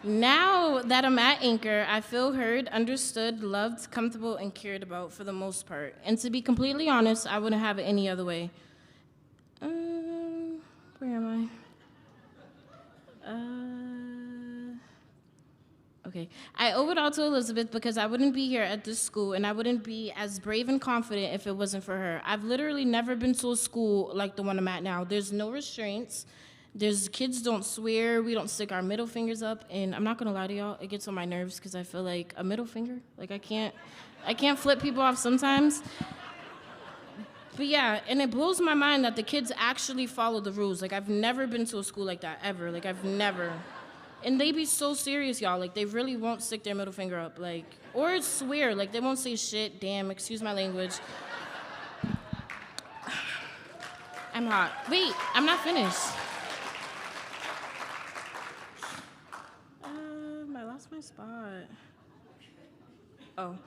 Now that I'm at Anchor, I feel heard, understood, loved, comfortable, and cared about for the most part. And to be completely honest, I wouldn't have it any other way. Where am I? Okay. I owe it all to Elizabeth because I wouldn't be here at this school and I wouldn't be as brave and confident if it wasn't for her. I've literally never been to a school like the one I'm at now. There's no restraints. Kids don't swear, we don't stick our middle fingers up, and I'm not gonna lie to y'all, it gets on my nerves because I feel like a middle finger, like I can't flip people off sometimes. But yeah, and it blows my mind that the kids actually follow the rules. Like I've never been to a school like that ever, like I've never. And they be so serious, y'all, like they really won't stick their middle finger up, like, or swear, like they won't say shit, damn, excuse my language. I'm hot. Wait, I'm not finished. I lost my spot. Oh.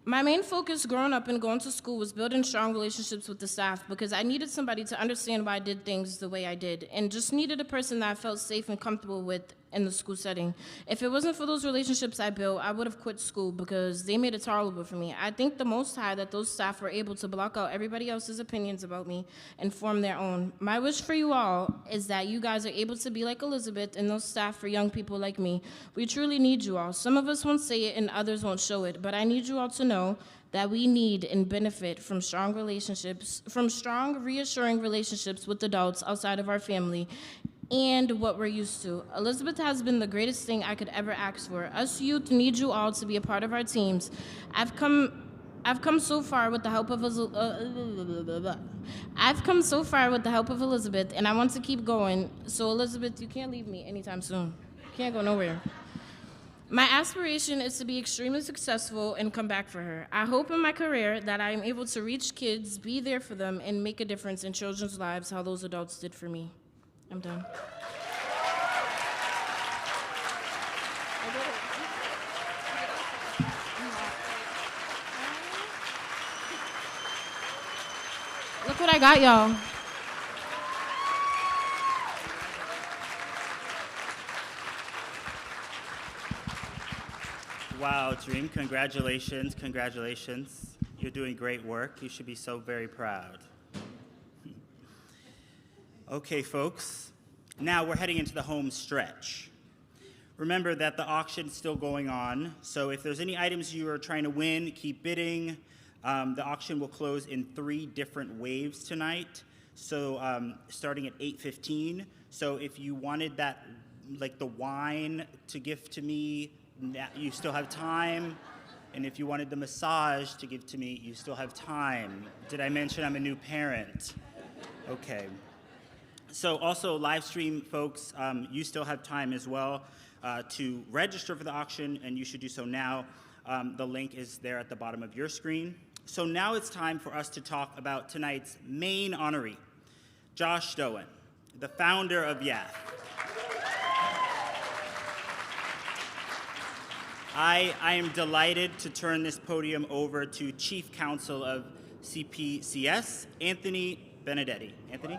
My main focus growing up and going to school was building strong relationships with the staff because I needed somebody to understand why I did things the way I did and just needed a person that I felt safe and comfortable with in the school setting. If it wasn't for those relationships I built, I would have quit school because they made it tolerable for me. I thank the Most High that those staff were able to block out everybody else's opinions about me and form their own. My wish for you all is that you guys are able to be like Elizabeth and those staff for young people like me. We truly need you all. Some of us won't say it and others won't show it, but I need you all to know that we need and benefit from strong relationships, from strong, reassuring relationships with adults outside of our family and what we're used to. Elizabeth has been the greatest thing I could ever ask for. Us youth need you all to be a part of our teams. I've come so far with the help of Elizabeth, and I want to keep going. So Elizabeth, you can't leave me anytime soon. You can't go nowhere. My aspiration is to be extremely successful and come back for her. I hope in my career that I am able to reach kids, be there for them, and make a difference in children's lives how those adults did for me. I'm done. Look what I got, y'all. Wow, Dream, congratulations, congratulations. You're doing great work. You should be so very proud. Okay, folks, now we're heading into the home stretch. Remember that the auction's still going on, so if there's any items you are trying to win, keep bidding. The auction will close in 3 different waves tonight, so starting at 8:15. So if you wanted that, like the wine to gift to me, you still have time. And if you wanted the massage to give to me, you still have time. Did I mention I'm a new parent? Okay. So also live stream folks, you still have time as well to register for the auction, and you should do so now. The link is there at the bottom of your screen. So now it's time for us to talk about tonight's main honoree, Josh Doan, the founder of YAF. I am delighted to turn this podium over to Chief Counsel of CPCS, Anthony Benedetti. Anthony?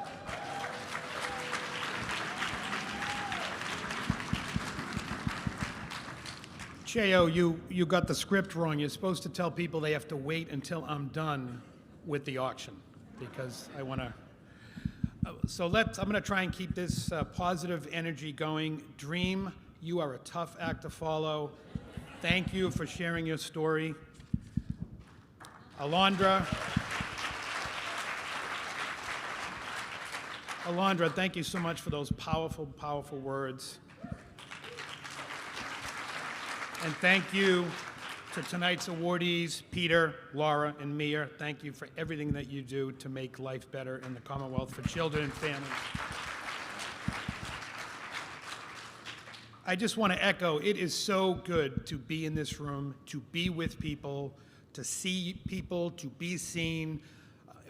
Cheo, you got the script wrong. You're supposed to tell people they have to wait until I'm done with the auction because I want to. So I'm going to try and keep this positive energy going. Dream, you are a tough act to follow. Thank you for sharing your story. Alondra, thank you so much for those powerful, powerful words. And thank you to tonight's awardees, Peter, Laura, and Mia. Thank you for everything that you do to make life better in the Commonwealth for children and families. I just want to echo, it is so good to be in this room, to be with people, to see people, to be seen.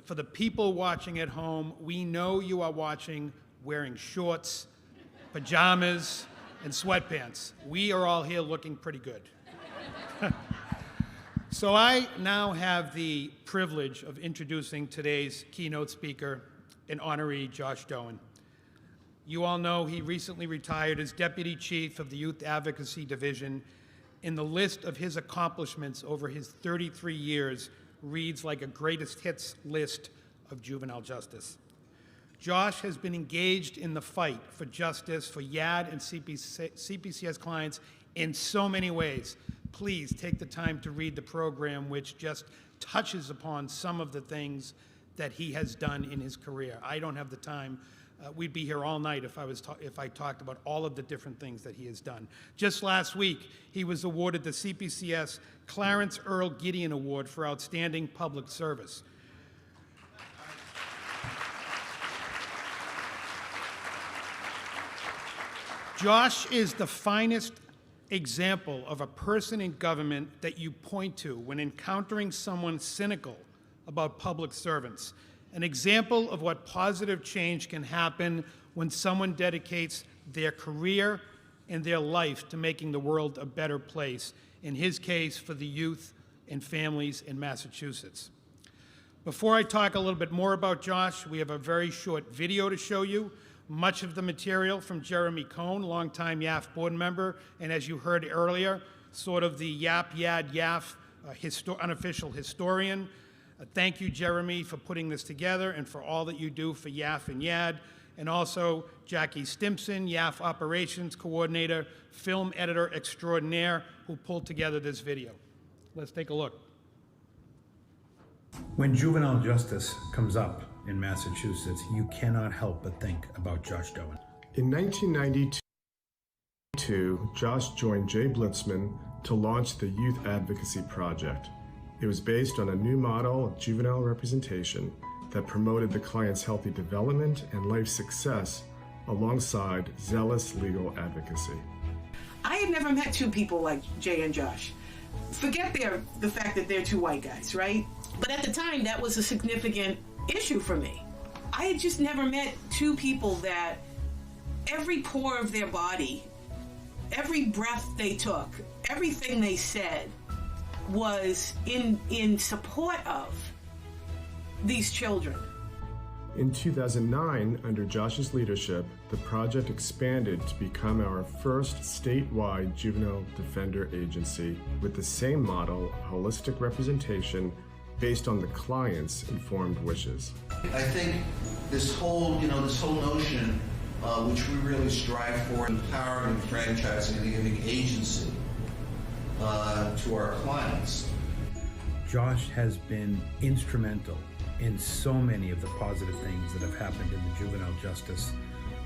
For the people watching at home, we know you are watching wearing shorts, pajamas, and sweatpants. We are all here looking pretty good. So I now have the privilege of introducing today's keynote speaker and honoree, Josh Doan. You all know he recently retired as Deputy Chief of the Youth Advocacy Division, and the list of his accomplishments over his 33 years reads like a greatest hits list of juvenile justice. Josh has been engaged in the fight for justice for YAD and CPCS clients in so many ways. Please take the time to read the program, which just touches upon some of the things that he has done in his career. I don't have the time. We'd be here all night if I talked about all of the different things that he has done. Just last week, he was awarded the CPCS Clarence Earl Gideon Award for Outstanding Public Service. Josh is the finest example of a person in government that you point to when encountering someone cynical about public servants. An example of what positive change can happen when someone dedicates their career and their life to making the world a better place, in his case, for the youth and families in Massachusetts. Before I talk a little bit more about Josh, we have a very short video to show you. Much of the material from Jeremy Cohn, longtime YAF board member, and as you heard earlier, sort of the YAF unofficial historian. Thank you, Jeremy, for putting this together and for all that you do for YAF and YAD. And also Jackie Stimpson, YAF operations coordinator, film editor extraordinaire, who pulled together this video. Let's take a look. When juvenile justice comes up in Massachusetts, you cannot help but think about Josh Doan. In 1992, Josh joined Jay Blitzman to launch the Youth Advocacy Project. It was based on a new model of juvenile representation that promoted the client's healthy development and life success alongside zealous legal advocacy. I had never met two people like Jay and Josh. Forget the fact that they're two white guys, right? But at the time, that was a significant issue for me. I had just never met two people that every pore of their body, every breath they took, everything they said was in support of these children. In 2009, under Josh's leadership, the project expanded to become our first statewide juvenile defender agency with the same model of holistic representation based on the client's informed wishes. I think this whole notion, which we really strive for, empowering and franchising and giving agency to our clients. Josh has been instrumental in so many of the positive things that have happened in the juvenile justice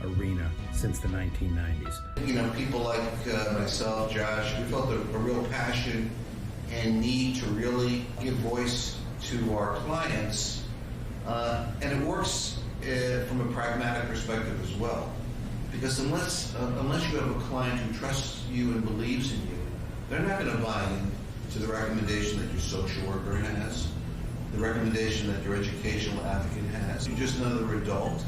arena since the 1990s. People like myself, Josh, we felt a real passion and need to really give voice to our clients, and it works from a pragmatic perspective as well. Because unless you have a client who trusts you and believes in you, they're not going to buy into the recommendation that your social worker has, the recommendation that your educational advocate has. You're just another adult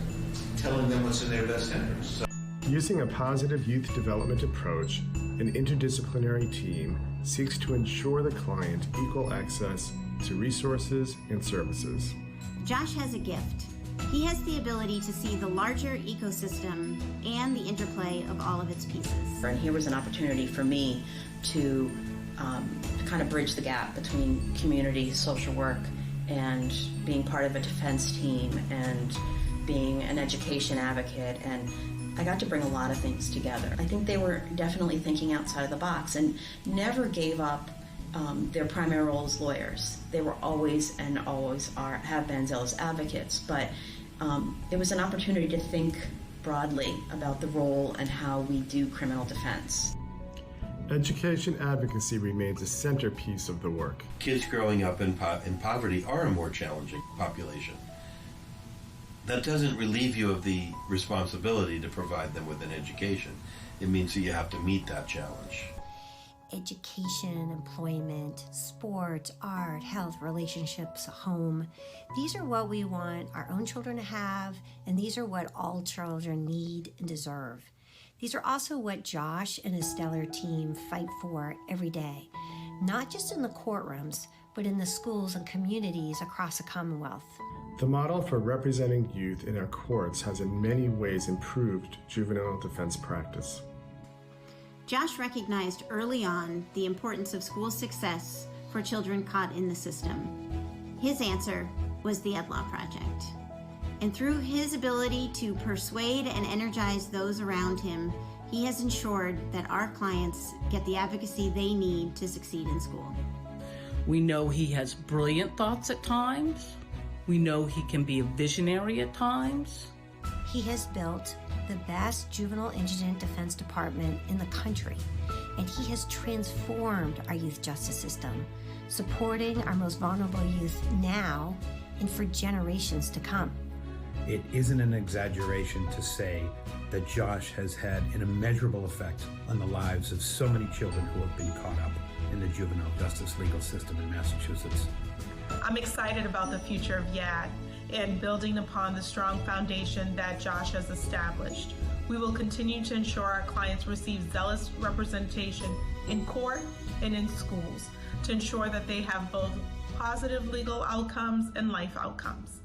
telling them what's in their best interest. Using a positive youth development approach, an interdisciplinary team seeks to ensure the client equal access to resources and services. Josh has a gift. He has the ability to see the larger ecosystem and the interplay of all of its pieces. And here was an opportunity for me to kind of bridge the gap between community social work and being part of a defense team and being an education advocate, and I got to bring a lot of things together. I think they were definitely thinking outside of the box and never gave up their primary role as lawyers. They were always and always have been zealous advocates, but it was an opportunity to think broadly about the role and how we do criminal defense. Education advocacy remains a centerpiece of the work. Kids growing up in poverty are a more challenging population. That doesn't relieve you of the responsibility to provide them with an education. It means that you have to meet that challenge. Education, employment, sport, art, health, relationships, home. These are what we want our own children to have, and these are what all children need and deserve. These are also what Josh and his stellar team fight for every day, not just in the courtrooms, but in the schools and communities across the Commonwealth. The model for representing youth in our courts has in many ways improved juvenile defense practice. Josh recognized early on the importance of school success for children caught in the system. His answer was the Ed Law Project. And through his ability to persuade and energize those around him, he has ensured that our clients get the advocacy they need to succeed in school. We know he has brilliant thoughts at times. We know he can be a visionary at times. He has built the best juvenile indigent defense department in the country, and he has transformed our youth justice system, supporting our most vulnerable youth now and for generations to come. It isn't an exaggeration to say that Josh has had an immeasurable effect on the lives of so many children who have been caught up in the juvenile justice legal system in Massachusetts. I'm excited about the future of YAD and building upon the strong foundation that Josh has established. We will continue to ensure our clients receive zealous representation in court and in schools to ensure that they have both positive legal outcomes and life outcomes.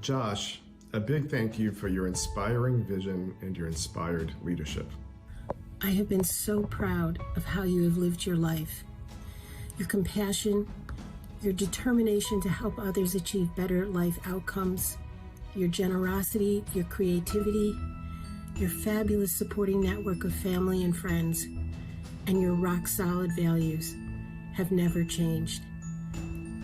Josh, a big thank you for your inspiring vision and your inspired leadership. I have been so proud of how you have lived your life. Your compassion, your determination to help others achieve better life outcomes, your generosity, your creativity, your fabulous supporting network of family and friends, and your rock-solid values have never changed,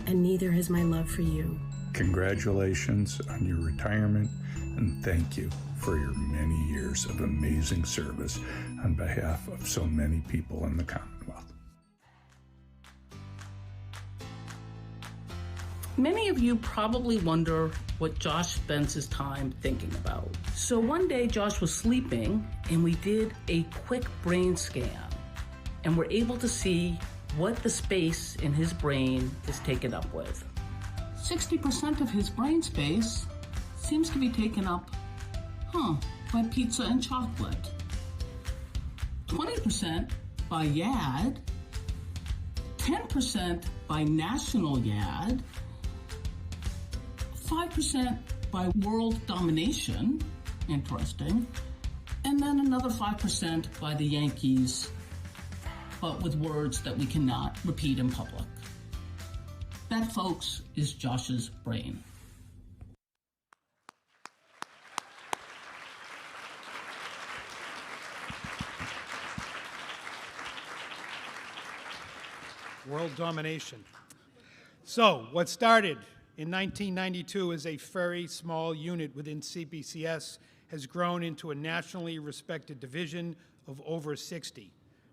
and neither has my love for you. Congratulations on your retirement, and thank you for your many years of amazing service on behalf of so many people in the Commonwealth. Many of you probably wonder what Josh spends his time thinking about. So one day Josh was sleeping and we did a quick brain scan and were able to see what the space in his brain is taken up with. 60% of his brain space seems to be taken up, by pizza and chocolate. 20% by YAD, 10% by national YAD, 5% by world domination, interesting, and then another 5% by the Yankees, but with words that we cannot repeat in public. That, folks, is Josh's brain. World domination. So, what started in 1992 as a very small unit within CPCS has grown into a nationally respected division of over 60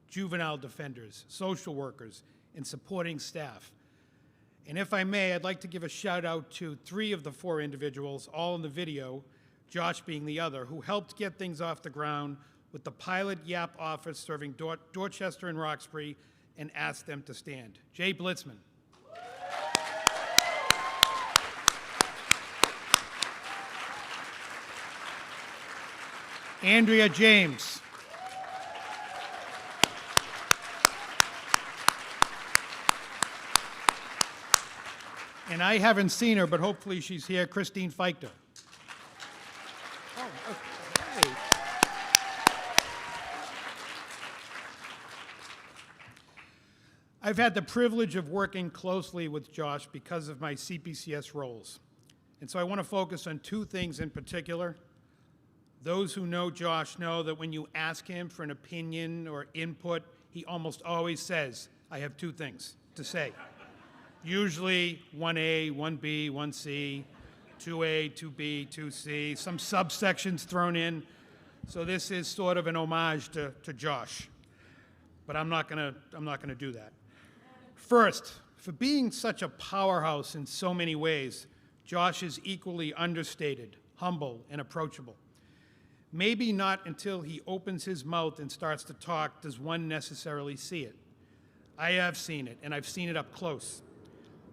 juvenile defenders, social workers, and supporting staff. And if I may, I'd like to give a shout out to 3 of the 4 individuals, all in the video, Josh being the other, who helped get things off the ground with the pilot YAP office serving Dorchester and Roxbury, and asked them to stand. Jay Blitzman. Andrea James. And I haven't seen her, but hopefully she's here, Christine Feichter. Oh, okay. I've had the privilege of working closely with Josh because of my CPCS roles. And so I want to focus on 2 things in particular. Those who know Josh know that when you ask him for an opinion or input, he almost always says, I have 2 things to say. Usually 1A, 1B, 1C, 2A, 2B, 2C, some subsections thrown in. So this is sort of an homage to Josh. But I'm not gonna do that. First, for being such a powerhouse in so many ways, Josh is equally understated, humble, and approachable. Maybe not until he opens his mouth and starts to talk does one necessarily see it. I have seen it, and I've seen it up close.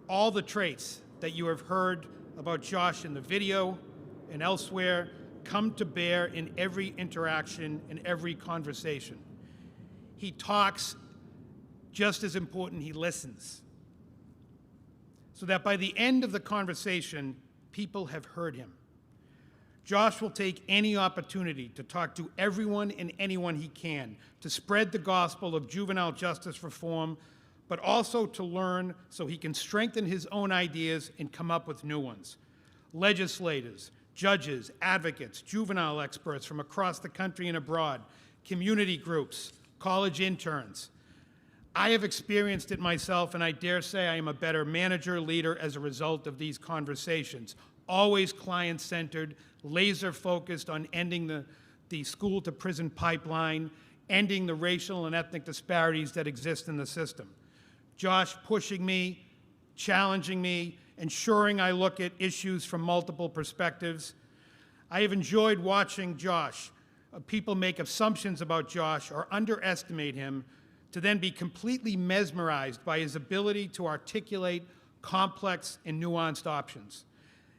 All the traits that you have heard about Josh in the video and elsewhere come to bear in every interaction and every conversation. He talks, just as important, he listens. So that by the end of the conversation, people have heard him. Josh will take any opportunity to talk to everyone and anyone he can to spread the gospel of juvenile justice reform, but also to learn so he can strengthen his own ideas and come up with new ones. Legislators, judges, advocates, juvenile experts from across the country and abroad, community groups, college interns. I have experienced it myself, and I dare say I am a better manager, leader as a result of these conversations. Always client-centered, laser-focused on ending the school-to-prison pipeline, ending the racial and ethnic disparities that exist in the system. Josh pushing me, challenging me, ensuring I look at issues from multiple perspectives. I have enjoyed watching Josh. People make assumptions about Josh or underestimate him, to then be completely mesmerized by his ability to articulate complex and nuanced options.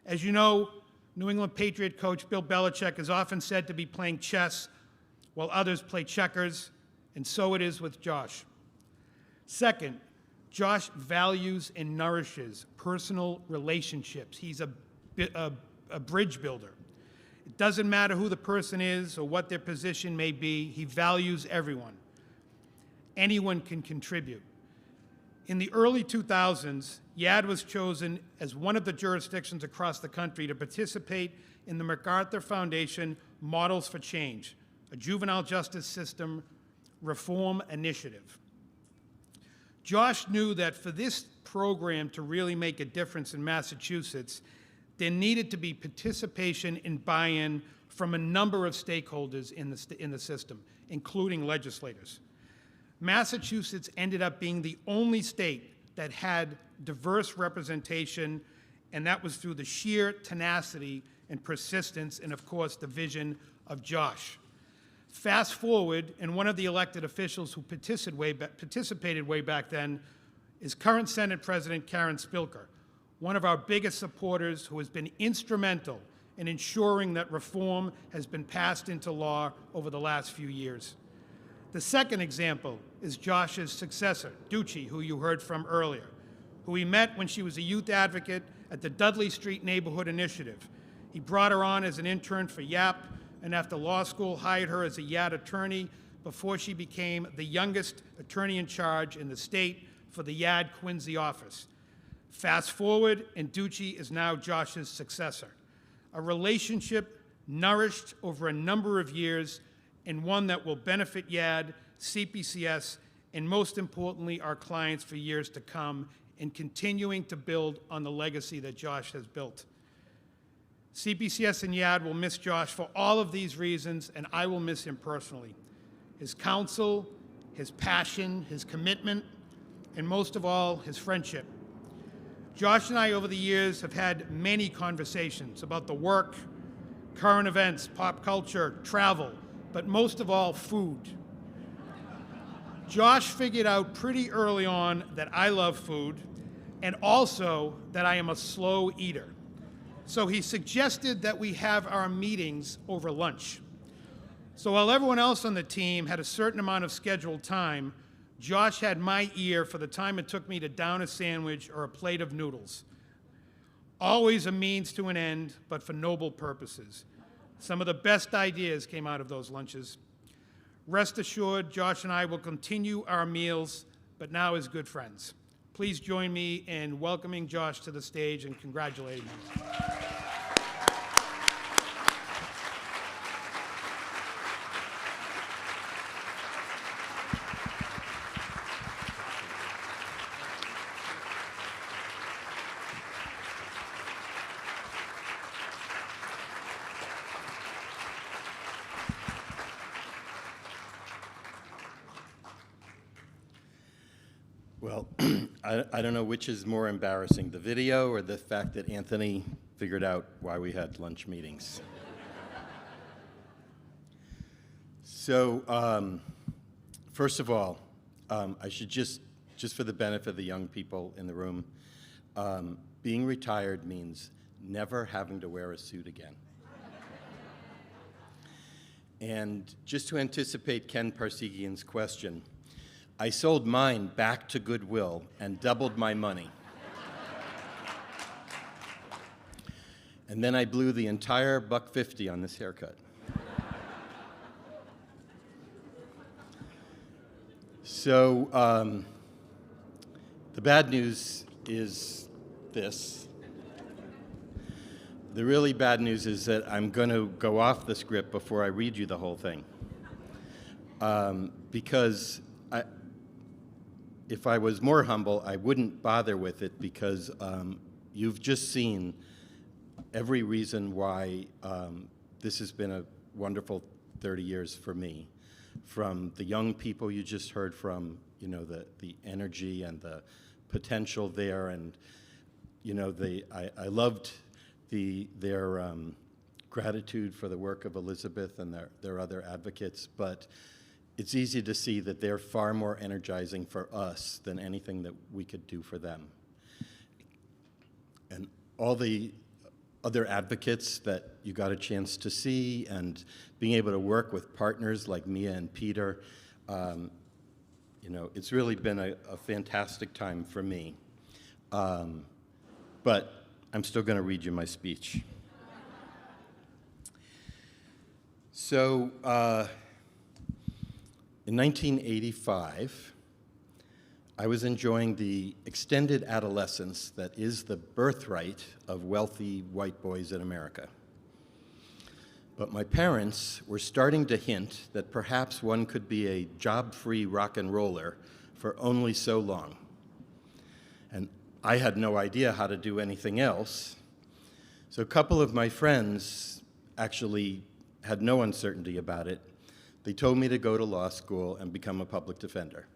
As you know, New England Patriot coach Bill Belichick is often said to be playing chess while others play checkers, and so it is with Josh. Second, Josh values and nourishes personal relationships. He's a bridge builder. It doesn't matter who the person is or what their position may be, he values everyone. Anyone can contribute. In the early 2000s, YAD was chosen as one of the jurisdictions across the country to participate in the MacArthur Foundation Models for Change, a juvenile justice system reform initiative. Josh knew that for this program to really make a difference in Massachusetts, there needed to be participation and buy-in from a number of stakeholders in the system, including legislators. Massachusetts ended up being the only state that had diverse representation, and that was through the sheer tenacity and persistence and, of course, the vision of Josh. Fast forward, and one of the elected officials who participated way back then is current Senate President Karen Spilker, one of our biggest supporters who has been instrumental in ensuring that reform has been passed into law over the last few years. The second example is Josh's successor, Ducci, who you heard from earlier, who he met when she was a youth advocate at the Dudley Street Neighborhood Initiative. He brought her on as an intern for YAP, and after law school hired her as a YAD attorney before she became the youngest attorney in charge in the state for the YAD Quincy office. Fast forward, and Ducci is now Josh's successor. A relationship nourished over a number of years, and one that will benefit YAD, CPCS, and most importantly, our clients for years to come, and continuing to build on the legacy that Josh has built. CPCS and YAD will miss Josh for all of these reasons, and I will miss him personally. His counsel, his passion, his commitment, and most of all, his friendship. Josh and I, over the years, have had many conversations about the work, current events, pop culture, travel, but most of all, food. Josh figured out pretty early on that I love food, and also that I am a slow eater. So he suggested that we have our meetings over lunch. So while everyone else on the team had a certain amount of scheduled time, Josh had my ear for the time it took me to down a sandwich or a plate of noodles. Always a means to an end, but for noble purposes. Some of the best ideas came out of those lunches. Rest assured, Josh and I will continue our meals, but now as good friends. Please join me in welcoming Josh to the stage and congratulating him. Well, I don't know which is more embarrassing, the video or the fact that Anthony figured out why we had lunch meetings. So, first of all, I should just for the benefit of the young people in the room, being retired means never having to wear a suit again. And just to anticipate Ken Parsegian's question, I sold mine back to Goodwill and doubled my money. And then I blew the entire $150 on this haircut. So the bad news is this. The really bad news is that I'm going to go off the script before I read you the whole thing. Because if I was more humble, I wouldn't bother with it, because you've just seen every reason why this has been a wonderful 30 years for me. From the young people you just heard from, you know, the energy and the potential there, and you know, I loved their gratitude for the work of Elizabeth and their other advocates, but it's easy to see that they're far more energizing for us than anything that we could do for them. And all the other advocates that you got a chance to see, and being able to work with partners like Mia and Peter, you know, it's really been a fantastic time for me. But I'm still going to read you my speech. So, in 1985, I was enjoying the extended adolescence that is the birthright of wealthy white boys in America. But my parents were starting to hint that perhaps one could be a job-free rock and roller for only so long. And I had no idea how to do anything else. So a couple of my friends actually had no uncertainty about it. They told me to go to law school and become a public defender.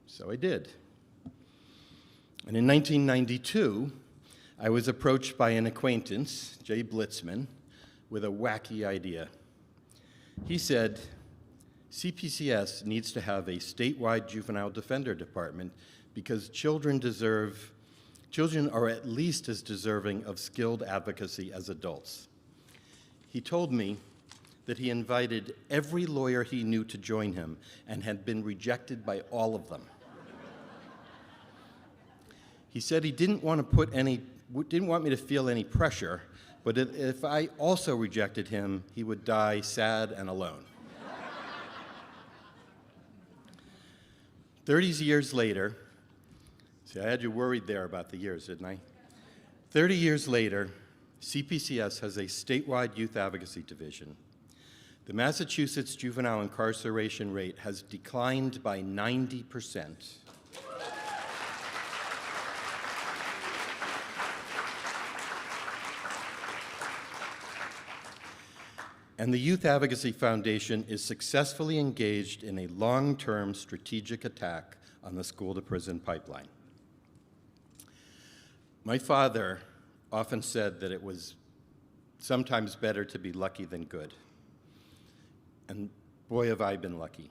So I did. And in 1992, I was approached by an acquaintance, Jay Blitzman, with a wacky idea. He said, CPCS needs to have a statewide juvenile defender department because children are at least as deserving of skilled advocacy as adults. He told me that he invited every lawyer he knew to join him and had been rejected by all of them. He said he didn't want me to feel any pressure, but if I also rejected him, he would die sad and alone. 30 years later, see, I had you worried there about the years, didn't I? 30 years later, CPCS has a statewide youth advocacy division. The Massachusetts juvenile incarceration rate has declined by 90%. And the Youth Advocacy Foundation is successfully engaged in a long-term strategic attack on the school-to-prison pipeline. My father often said that it was sometimes better to be lucky than good. And boy, have I been lucky.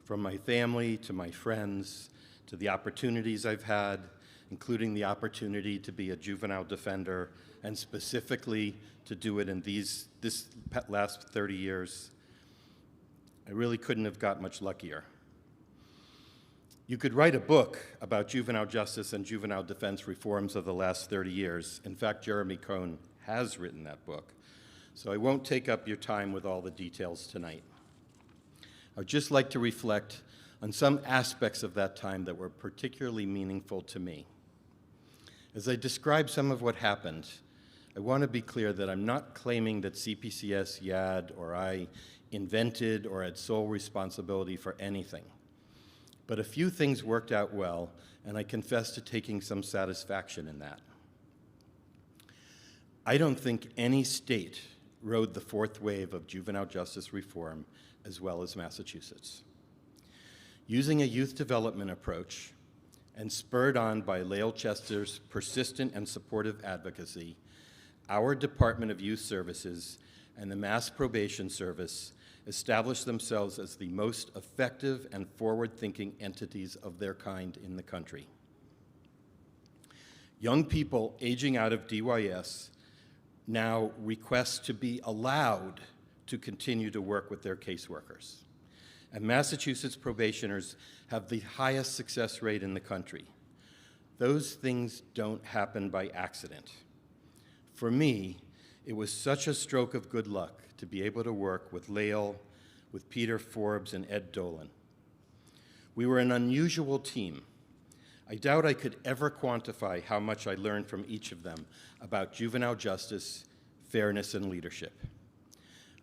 From my family to my friends to the opportunities I've had, including the opportunity to be a juvenile defender, and specifically to do it in this last 30 years, I really couldn't have got much luckier. You could write a book about juvenile justice and juvenile defense reforms of the last 30 years. In fact, Jeremy Cohn has written that book. So I won't take up your time with all the details tonight. I'd just like to reflect on some aspects of that time that were particularly meaningful to me. As I describe some of what happened, I want to be clear that I'm not claiming that CPCS, YAD, or I invented or had sole responsibility for anything. But a few things worked out well, and I confess to taking some satisfaction in that. I don't think any state rode the fourth wave of juvenile justice reform as well as Massachusetts. Using a youth development approach and spurred on by Lael Chester's persistent and supportive advocacy, our Department of Youth Services and the Mass Probation Service established themselves as the most effective and forward-thinking entities of their kind in the country. Young people aging out of DYS now request to be allowed to continue to work with their caseworkers. And Massachusetts probationers have the highest success rate in the country. Those things don't happen by accident. For me, it was such a stroke of good luck to be able to work with Lael, with Peter Forbes, and Ed Dolan. We were an unusual team. I doubt I could ever quantify how much I learned from each of them about juvenile justice, fairness, and leadership.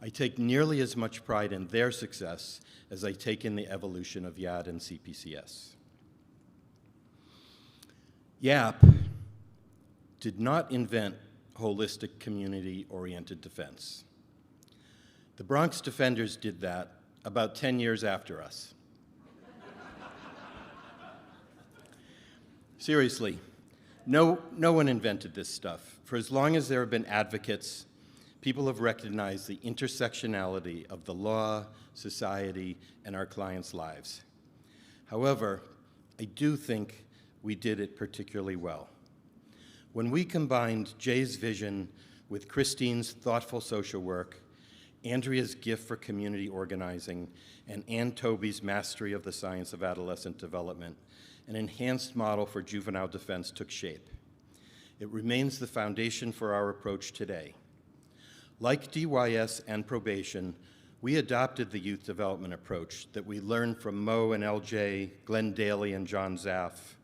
I take nearly as much pride in their success as I take in the evolution of YAD and CPCS. YAP did not invent holistic community-oriented defense. The Bronx Defenders did that about 10 years after us. Seriously, no one invented this stuff. For as long as there have been advocates, people have recognized the intersectionality of the law, society, and our clients' lives. However, I do think we did it particularly well. When we combined Jay's vision with Christine's thoughtful social work, Andrea's gift for community organizing, and Ann Tobey's mastery of the science of adolescent development, an enhanced model for juvenile defense took shape. It remains the foundation for our approach today. Like DYS and probation, we adopted the youth development approach that we learned from Mo and LJ, Glenn Daly and John Zaff.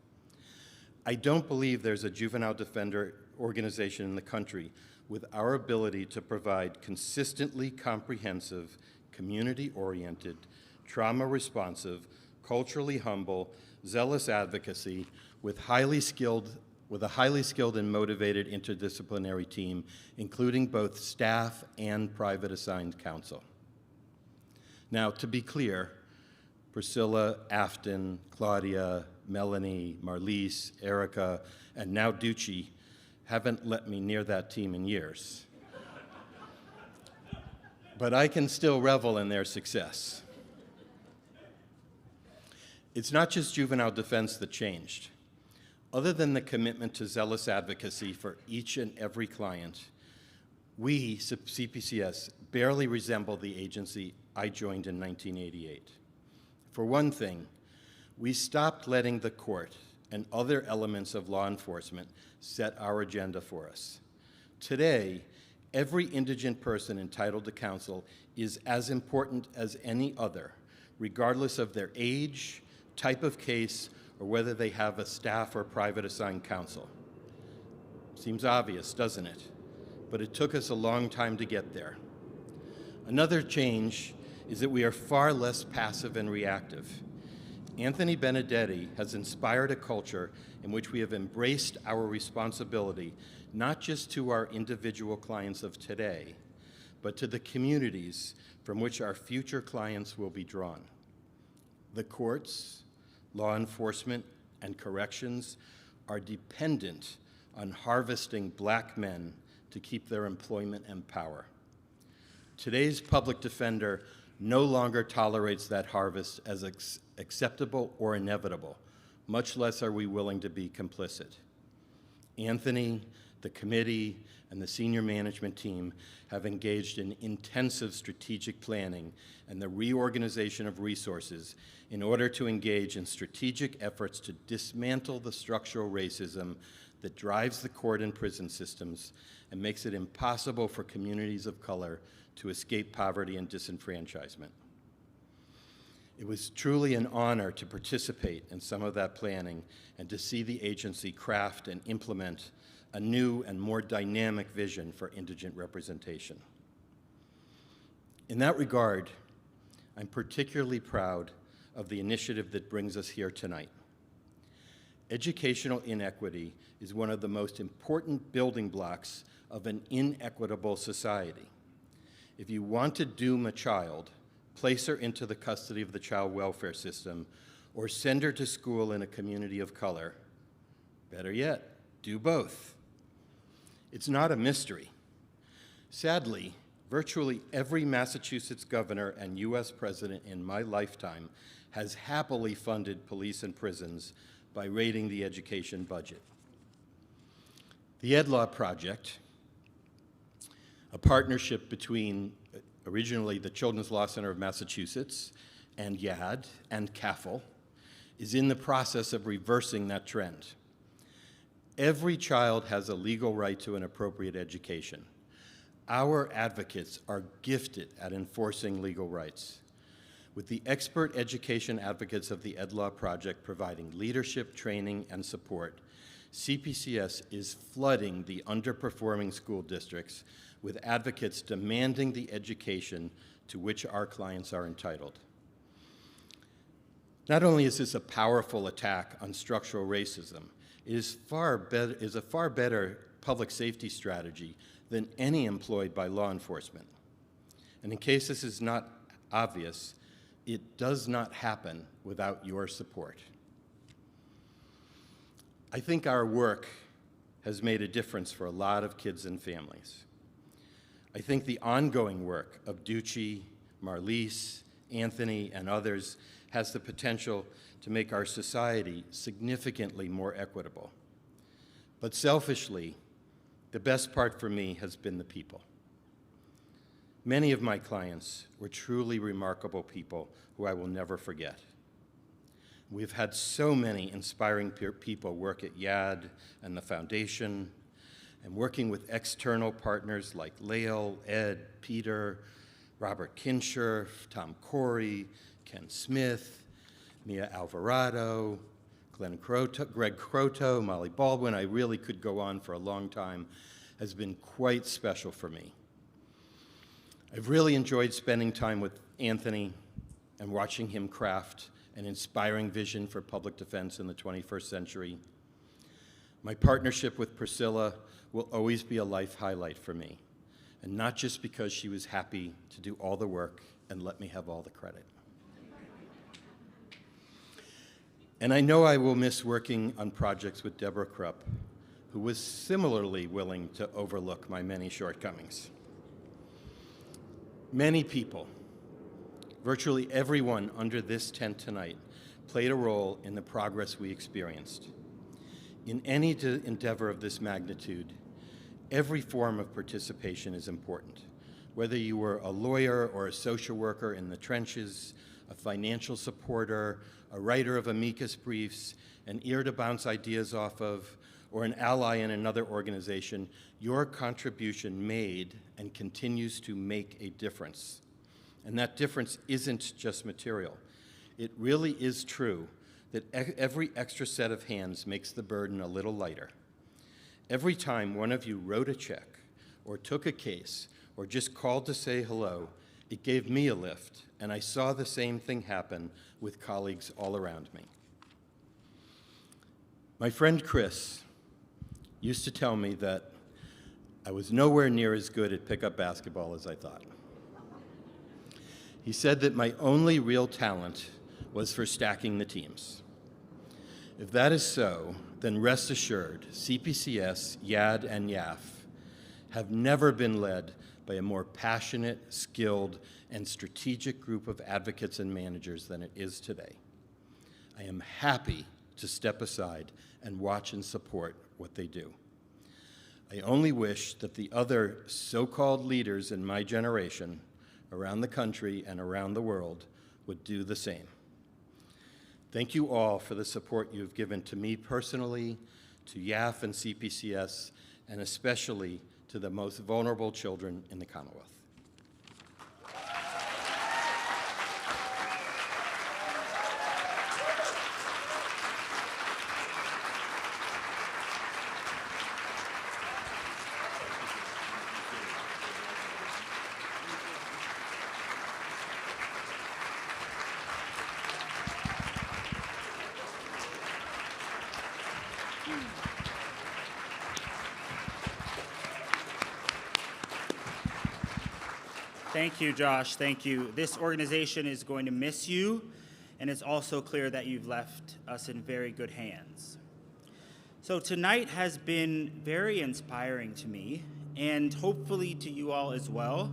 I don't believe there's a juvenile defender organization in the country with our ability to provide consistently comprehensive, community-oriented, trauma-responsive, culturally humble, zealous advocacy with a highly skilled and motivated interdisciplinary team, including both staff and private assigned counsel. Now, to be clear, Priscilla, Afton, Claudia, Melanie, Marlise, Erica, and now Ducci haven't let me near that team in years. But I can still revel in their success. It's not just juvenile defense that changed. Other than the commitment to zealous advocacy for each and every client, we, CPCS, barely resemble the agency I joined in 1988. For one thing, we stopped letting the court and other elements of law enforcement set our agenda for us. Today, every indigent person entitled to counsel is as important as any other, regardless of their age, type of case, or whether they have a staff or private assigned counsel. Seems obvious, doesn't it? But it took us a long time to get there. Another change is that we are far less passive and reactive. Anthony Benedetti has inspired a culture in which we have embraced our responsibility, not just to our individual clients of today, but to the communities from which our future clients will be drawn. The courts, law enforcement, and corrections are dependent on harvesting black men to keep their employment and power. Today's public defender no longer tolerates that harvest as acceptable or inevitable, much less are we willing to be complicit. Anthony, the committee, and the senior management team have engaged in intensive strategic planning and the reorganization of resources in order to engage in strategic efforts to dismantle the structural racism that drives the court and prison systems and makes it impossible for communities of color to escape poverty and disenfranchisement. It was truly an honor to participate in some of that planning and to see the agency craft and implement a new and more dynamic vision for indigent representation. In that regard, I'm particularly proud of the initiative that brings us here tonight. Educational inequity is one of the most important building blocks of an inequitable society. If you want to doom a child, place her into the custody of the child welfare system, or send her to school in a community of color. Better yet, do both. It's not a mystery. Sadly, virtually every Massachusetts governor and US president in my lifetime has happily funded police and prisons by raiding the education budget. The Ed Law Project, a partnership between originally the Children's Law Center of Massachusetts and YAD and CAFL, is in the process of reversing that trend. Every child has a legal right to an appropriate education. Our advocates are gifted at enforcing legal rights. With the expert education advocates of the Ed Law Project providing leadership, training, and support, CPCS is flooding the underperforming school districts with advocates demanding the education to which our clients are entitled. Not only is this a powerful attack on structural racism, it is a far better public safety strategy than any employed by law enforcement. And in case this is not obvious, it does not happen without your support. I think our work has made a difference for a lot of kids and families. I think the ongoing work of Ducci, Marlise, Anthony, and others has the potential to make our society significantly more equitable. But selfishly, the best part for me has been the people. Many of my clients were truly remarkable people who I will never forget. We've had so many inspiring people work at YAD and the foundation, and working with external partners like Lael, Ed, Peter, Robert Kinscherf, Tom Corey, Ken Smith, Mia Alvarado, Greg Croto, Molly Baldwin. I really could go on for a long time, has been quite special for me. I've really enjoyed spending time with Anthony and watching him craft an inspiring vision for public defense in the 21st century. My partnership with Priscilla will always be a life highlight for me, and not just because she was happy to do all the work and let me have all the credit. And I know I will miss working on projects with Deborah Krupp, who was similarly willing to overlook my many shortcomings. Many people, virtually everyone under this tent tonight, played a role in the progress we experienced. In any endeavor of this magnitude, every form of participation is important. Whether you were a lawyer or a social worker in the trenches, a financial supporter, a writer of amicus briefs, an ear to bounce ideas off of, or an ally in another organization, your contribution made and continues to make a difference. And that difference isn't just material. It really is true that every extra set of hands makes the burden a little lighter. Every time one of you wrote a check, or took a case, or just called to say hello, it gave me a lift, and I saw the same thing happen with colleagues all around me. My friend Chris used to tell me that I was nowhere near as good at pickup basketball as I thought. He said that my only real talent was for stacking the teams. If that is so, then rest assured, CPCS, YAD, and YAF have never been led by a more passionate, skilled, and strategic group of advocates and managers than it is today. I am happy to step aside and watch and support what they do. I only wish that the other so-called leaders in my generation around the country and around the world would do the same. Thank you all for the support you've given to me personally, to YAF and CPCS, and especially to the most vulnerable children in the Commonwealth. Thank you, Josh. Thank you. This organization is going to miss you, and it's also clear that you've left us in very good hands. So tonight has been very inspiring to me, and hopefully to you all as well.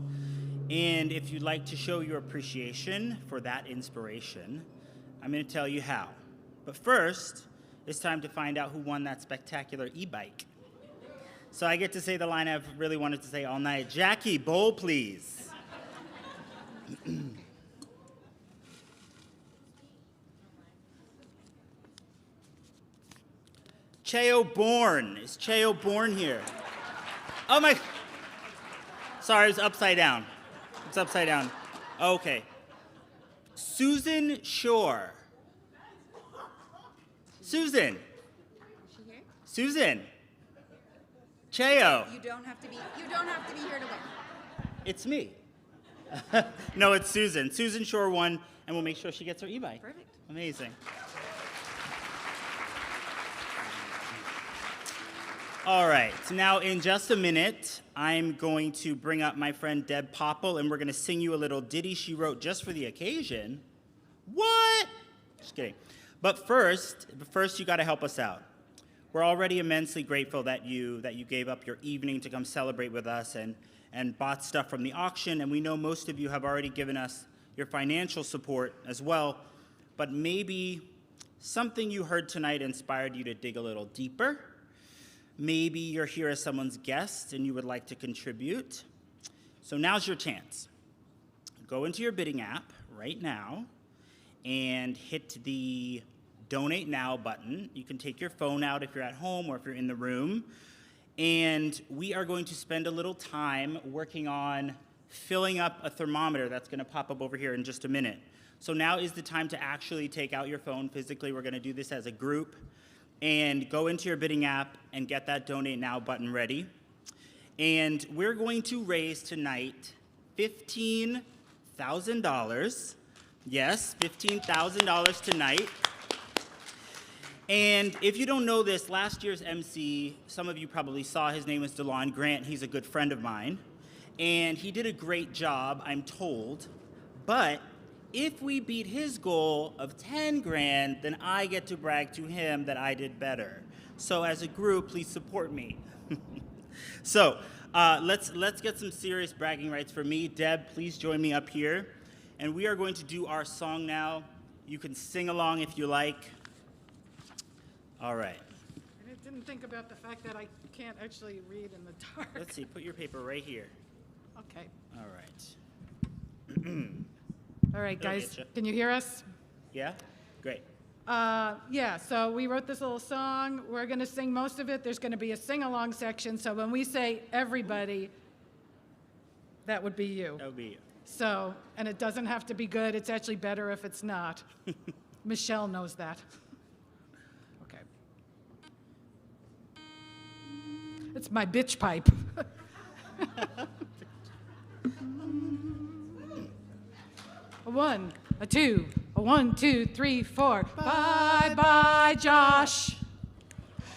And if you'd like to show your appreciation for that inspiration, I'm going to tell you how. But first, it's time to find out who won that spectacular e-bike. So I get to say the line I've really wanted to say all night. Jackie, bowl, please. Cheo Bourne. Is Cheo Bourne here? Oh my, sorry, it's upside down. It's upside down. Okay. Susan Shore. Susan. Is she here? Susan. Cheo. You don't have to be here to win. It's me. No, it's Susan. Susan Shore won, and we'll make sure she gets her e-bike. Perfect. Amazing. All right, so now in just a minute, I'm going to bring up my friend Deb Popple, and we're going to sing you a little ditty she wrote just for the occasion. What? Just kidding. But first you got to help us out. We're already immensely grateful that you gave up your evening to come celebrate with us and bought stuff from the auction, and we know most of you have already given us your financial support as well, but maybe something you heard tonight inspired you to dig a little deeper. Maybe you're here as someone's guest and you would like to contribute. So now's your chance. Go into your bidding app right now and hit the Donate Now button. You can take your phone out if you're at home or if you're in the room. And we are going to spend a little time working on filling up a thermometer that's going to pop up over here in just a minute. So now is the time to actually take out your phone physically. We're going to do this as a group. And go into your bidding app and get that Donate Now button ready. And we're going to raise tonight $15,000. Yes, $15,000 tonight. And if you don't know this, last year's MC, some of you probably saw, his name is DeLon Grant. He's a good friend of mine. And he did a great job, I'm told. But if we beat his goal of 10 grand, then I get to brag to him that I did better. So as a group, please support me. So let's get some serious bragging rights for me. Deb, please join me up here. And we are going to do our song now. You can sing along if you like. All right. I didn't think about the fact that I can't actually read in the dark. Let's see, put your paper right here. Okay. All right. All right, guys, can you hear us? Yeah? Great. Yeah, so we wrote this little song. We're going to sing most of it. There's going to be a sing-along section. So when we say everybody, that would be you. That would be you. So, and it doesn't have to be good. It's actually better if it's not. Michelle knows that. Okay. It's my bitch pipe. A 1, a 2, a 1, 2, 3, 4. Bye-bye, Josh.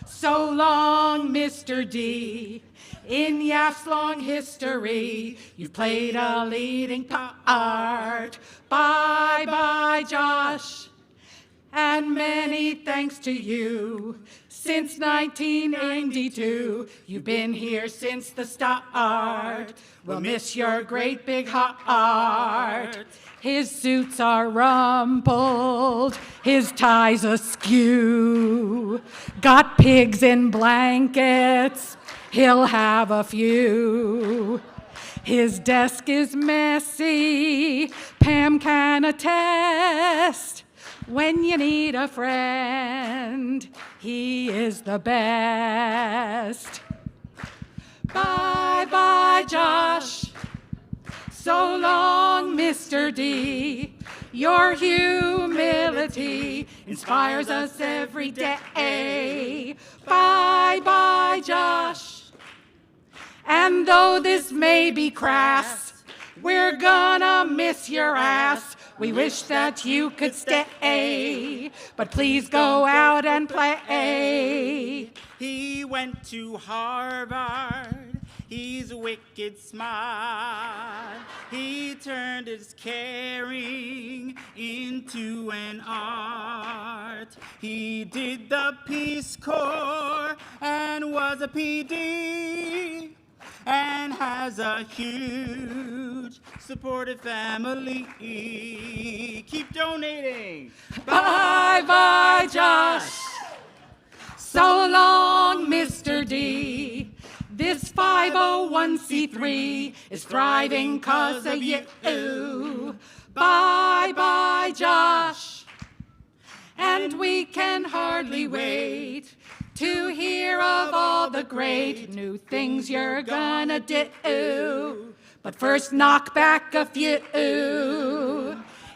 So long, Mr. D. In YAF's long history, you've played a leading part. Bye-bye, Josh. And many thanks to you. Since 1992, you've been here since the start. We'll miss your great big heart. His suits are rumpled, his tie's askew. Got pigs in blankets, he'll have a few. His desk is messy, Pam can attest. When you need a friend, he is the best. Bye-bye, Josh. So long, Mr. D. Your humility inspires us every day. Bye-bye, Josh. And though this may be crass, we're gonna miss your ass. We wish that you could stay, but please go out and play. He went to Harvard. He's wicked smart. He turned his caring into an art. He did the Peace Corps and was a PD and has a huge supportive family. Keep donating. Bye-bye, Josh. So long, Mr. D. This 501c3 is thriving 'cause of you. Bye-bye, Josh. And we can hardly wait to hear of all the great new things you're gonna do. But first knock back a few.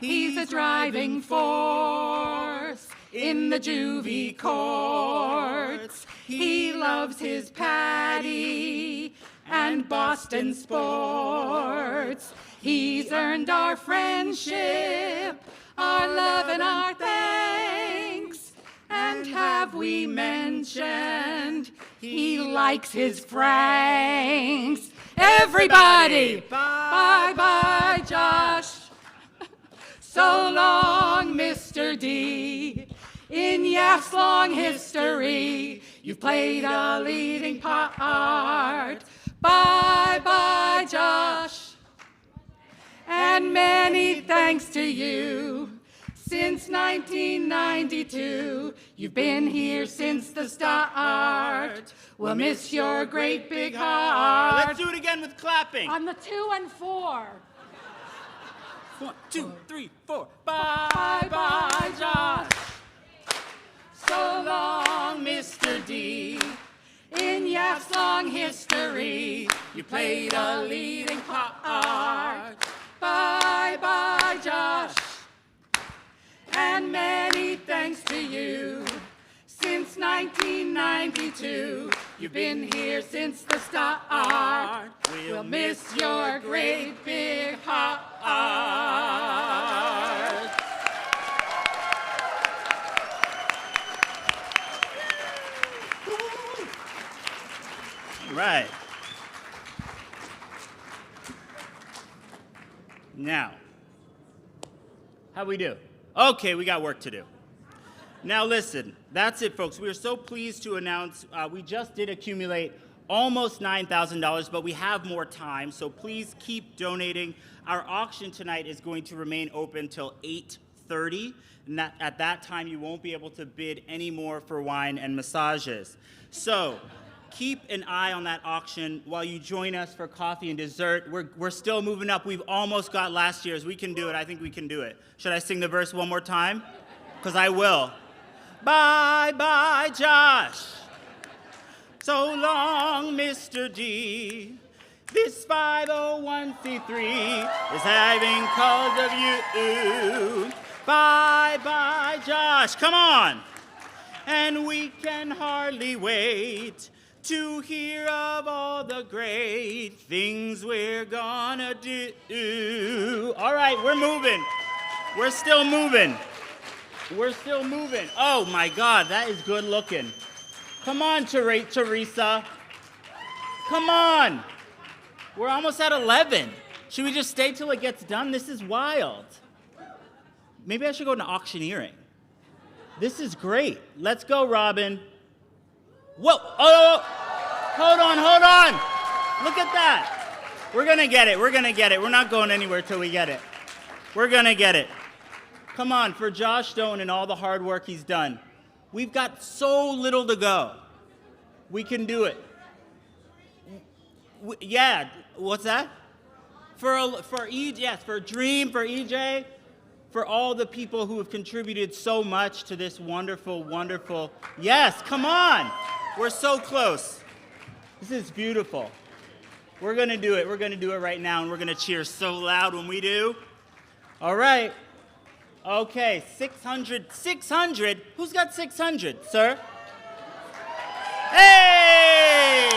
He's a driving force in the juvie courts. He loves his Patty and Boston sports. He's earned our friendship, our love and our thanks. And have we mentioned he likes his Franks? Everybody, bye-bye, Josh. So long, Mr. D. In YAF's long history, you've played a leading part. Bye-bye, Josh. And many thanks to you. Since 1992, you've been here since the start. We'll miss your great big heart. Let's do it again with clapping. On the 2 and 4. 1, 2, 3, 4. Bye-bye, Josh. So long, Mr. D. In YAF's long history, you played a leading part. Bye-bye, Josh. And many thanks to you. Since 1992, you've been here since the start. We'll miss your great big heart. Right. Now, how we do? Okay, we got work to do. Now listen, that's it, folks. We are so pleased to announce we just did accumulate almost $9,000, but we have more time, so please keep donating. Our auction tonight is going to remain open till 8:30, and at that time you won't be able to bid any more for wine and massages. So keep an eye on that auction while you join us for coffee and dessert. We're still moving up. We've almost got last year's. We can do it. I think we can do it. Should I sing the verse one more time? Because I will. Bye-bye, Josh. So long, Mr. D. This 501c3 is having cause of you. Bye-bye, Josh. Come on. And we can hardly wait to hear of all the great things we're gonna do. All right, we're moving. We're still moving. We're still moving. Oh my God, that is good looking. Come on, Teresa. Come on. We're almost at 11. Should we just stay till it gets done? This is wild. Maybe I should go into auctioneering. This is great. Let's go, Robin. Whoa, oh, hold on. Look at that. We're gonna get it. We're not going anywhere till we get it. We're gonna get it. Come on, for Josh Stone and all the hard work he's done. We've got so little to go. We can do it. Yeah, what's that? For Dream, for EJ, for all the people who have contributed so much to this wonderful, wonderful. Yes, come on. We're so close. This is beautiful. We're gonna do it. We're gonna do it right now, and we're gonna cheer so loud when we do. All right. Okay, 600. Who's got 600, sir? Hey!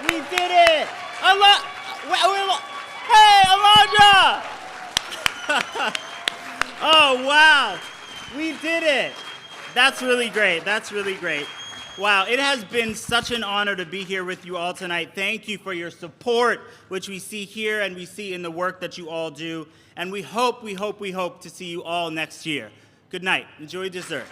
We did it! Hey, Alondra! Oh, wow. We did it. That's really great. Wow, it has been such an honor to be here with you all tonight. Thank you for your support, which we see here and we see in the work that you all do. And we hope to see you all next year. Good night. Enjoy dessert.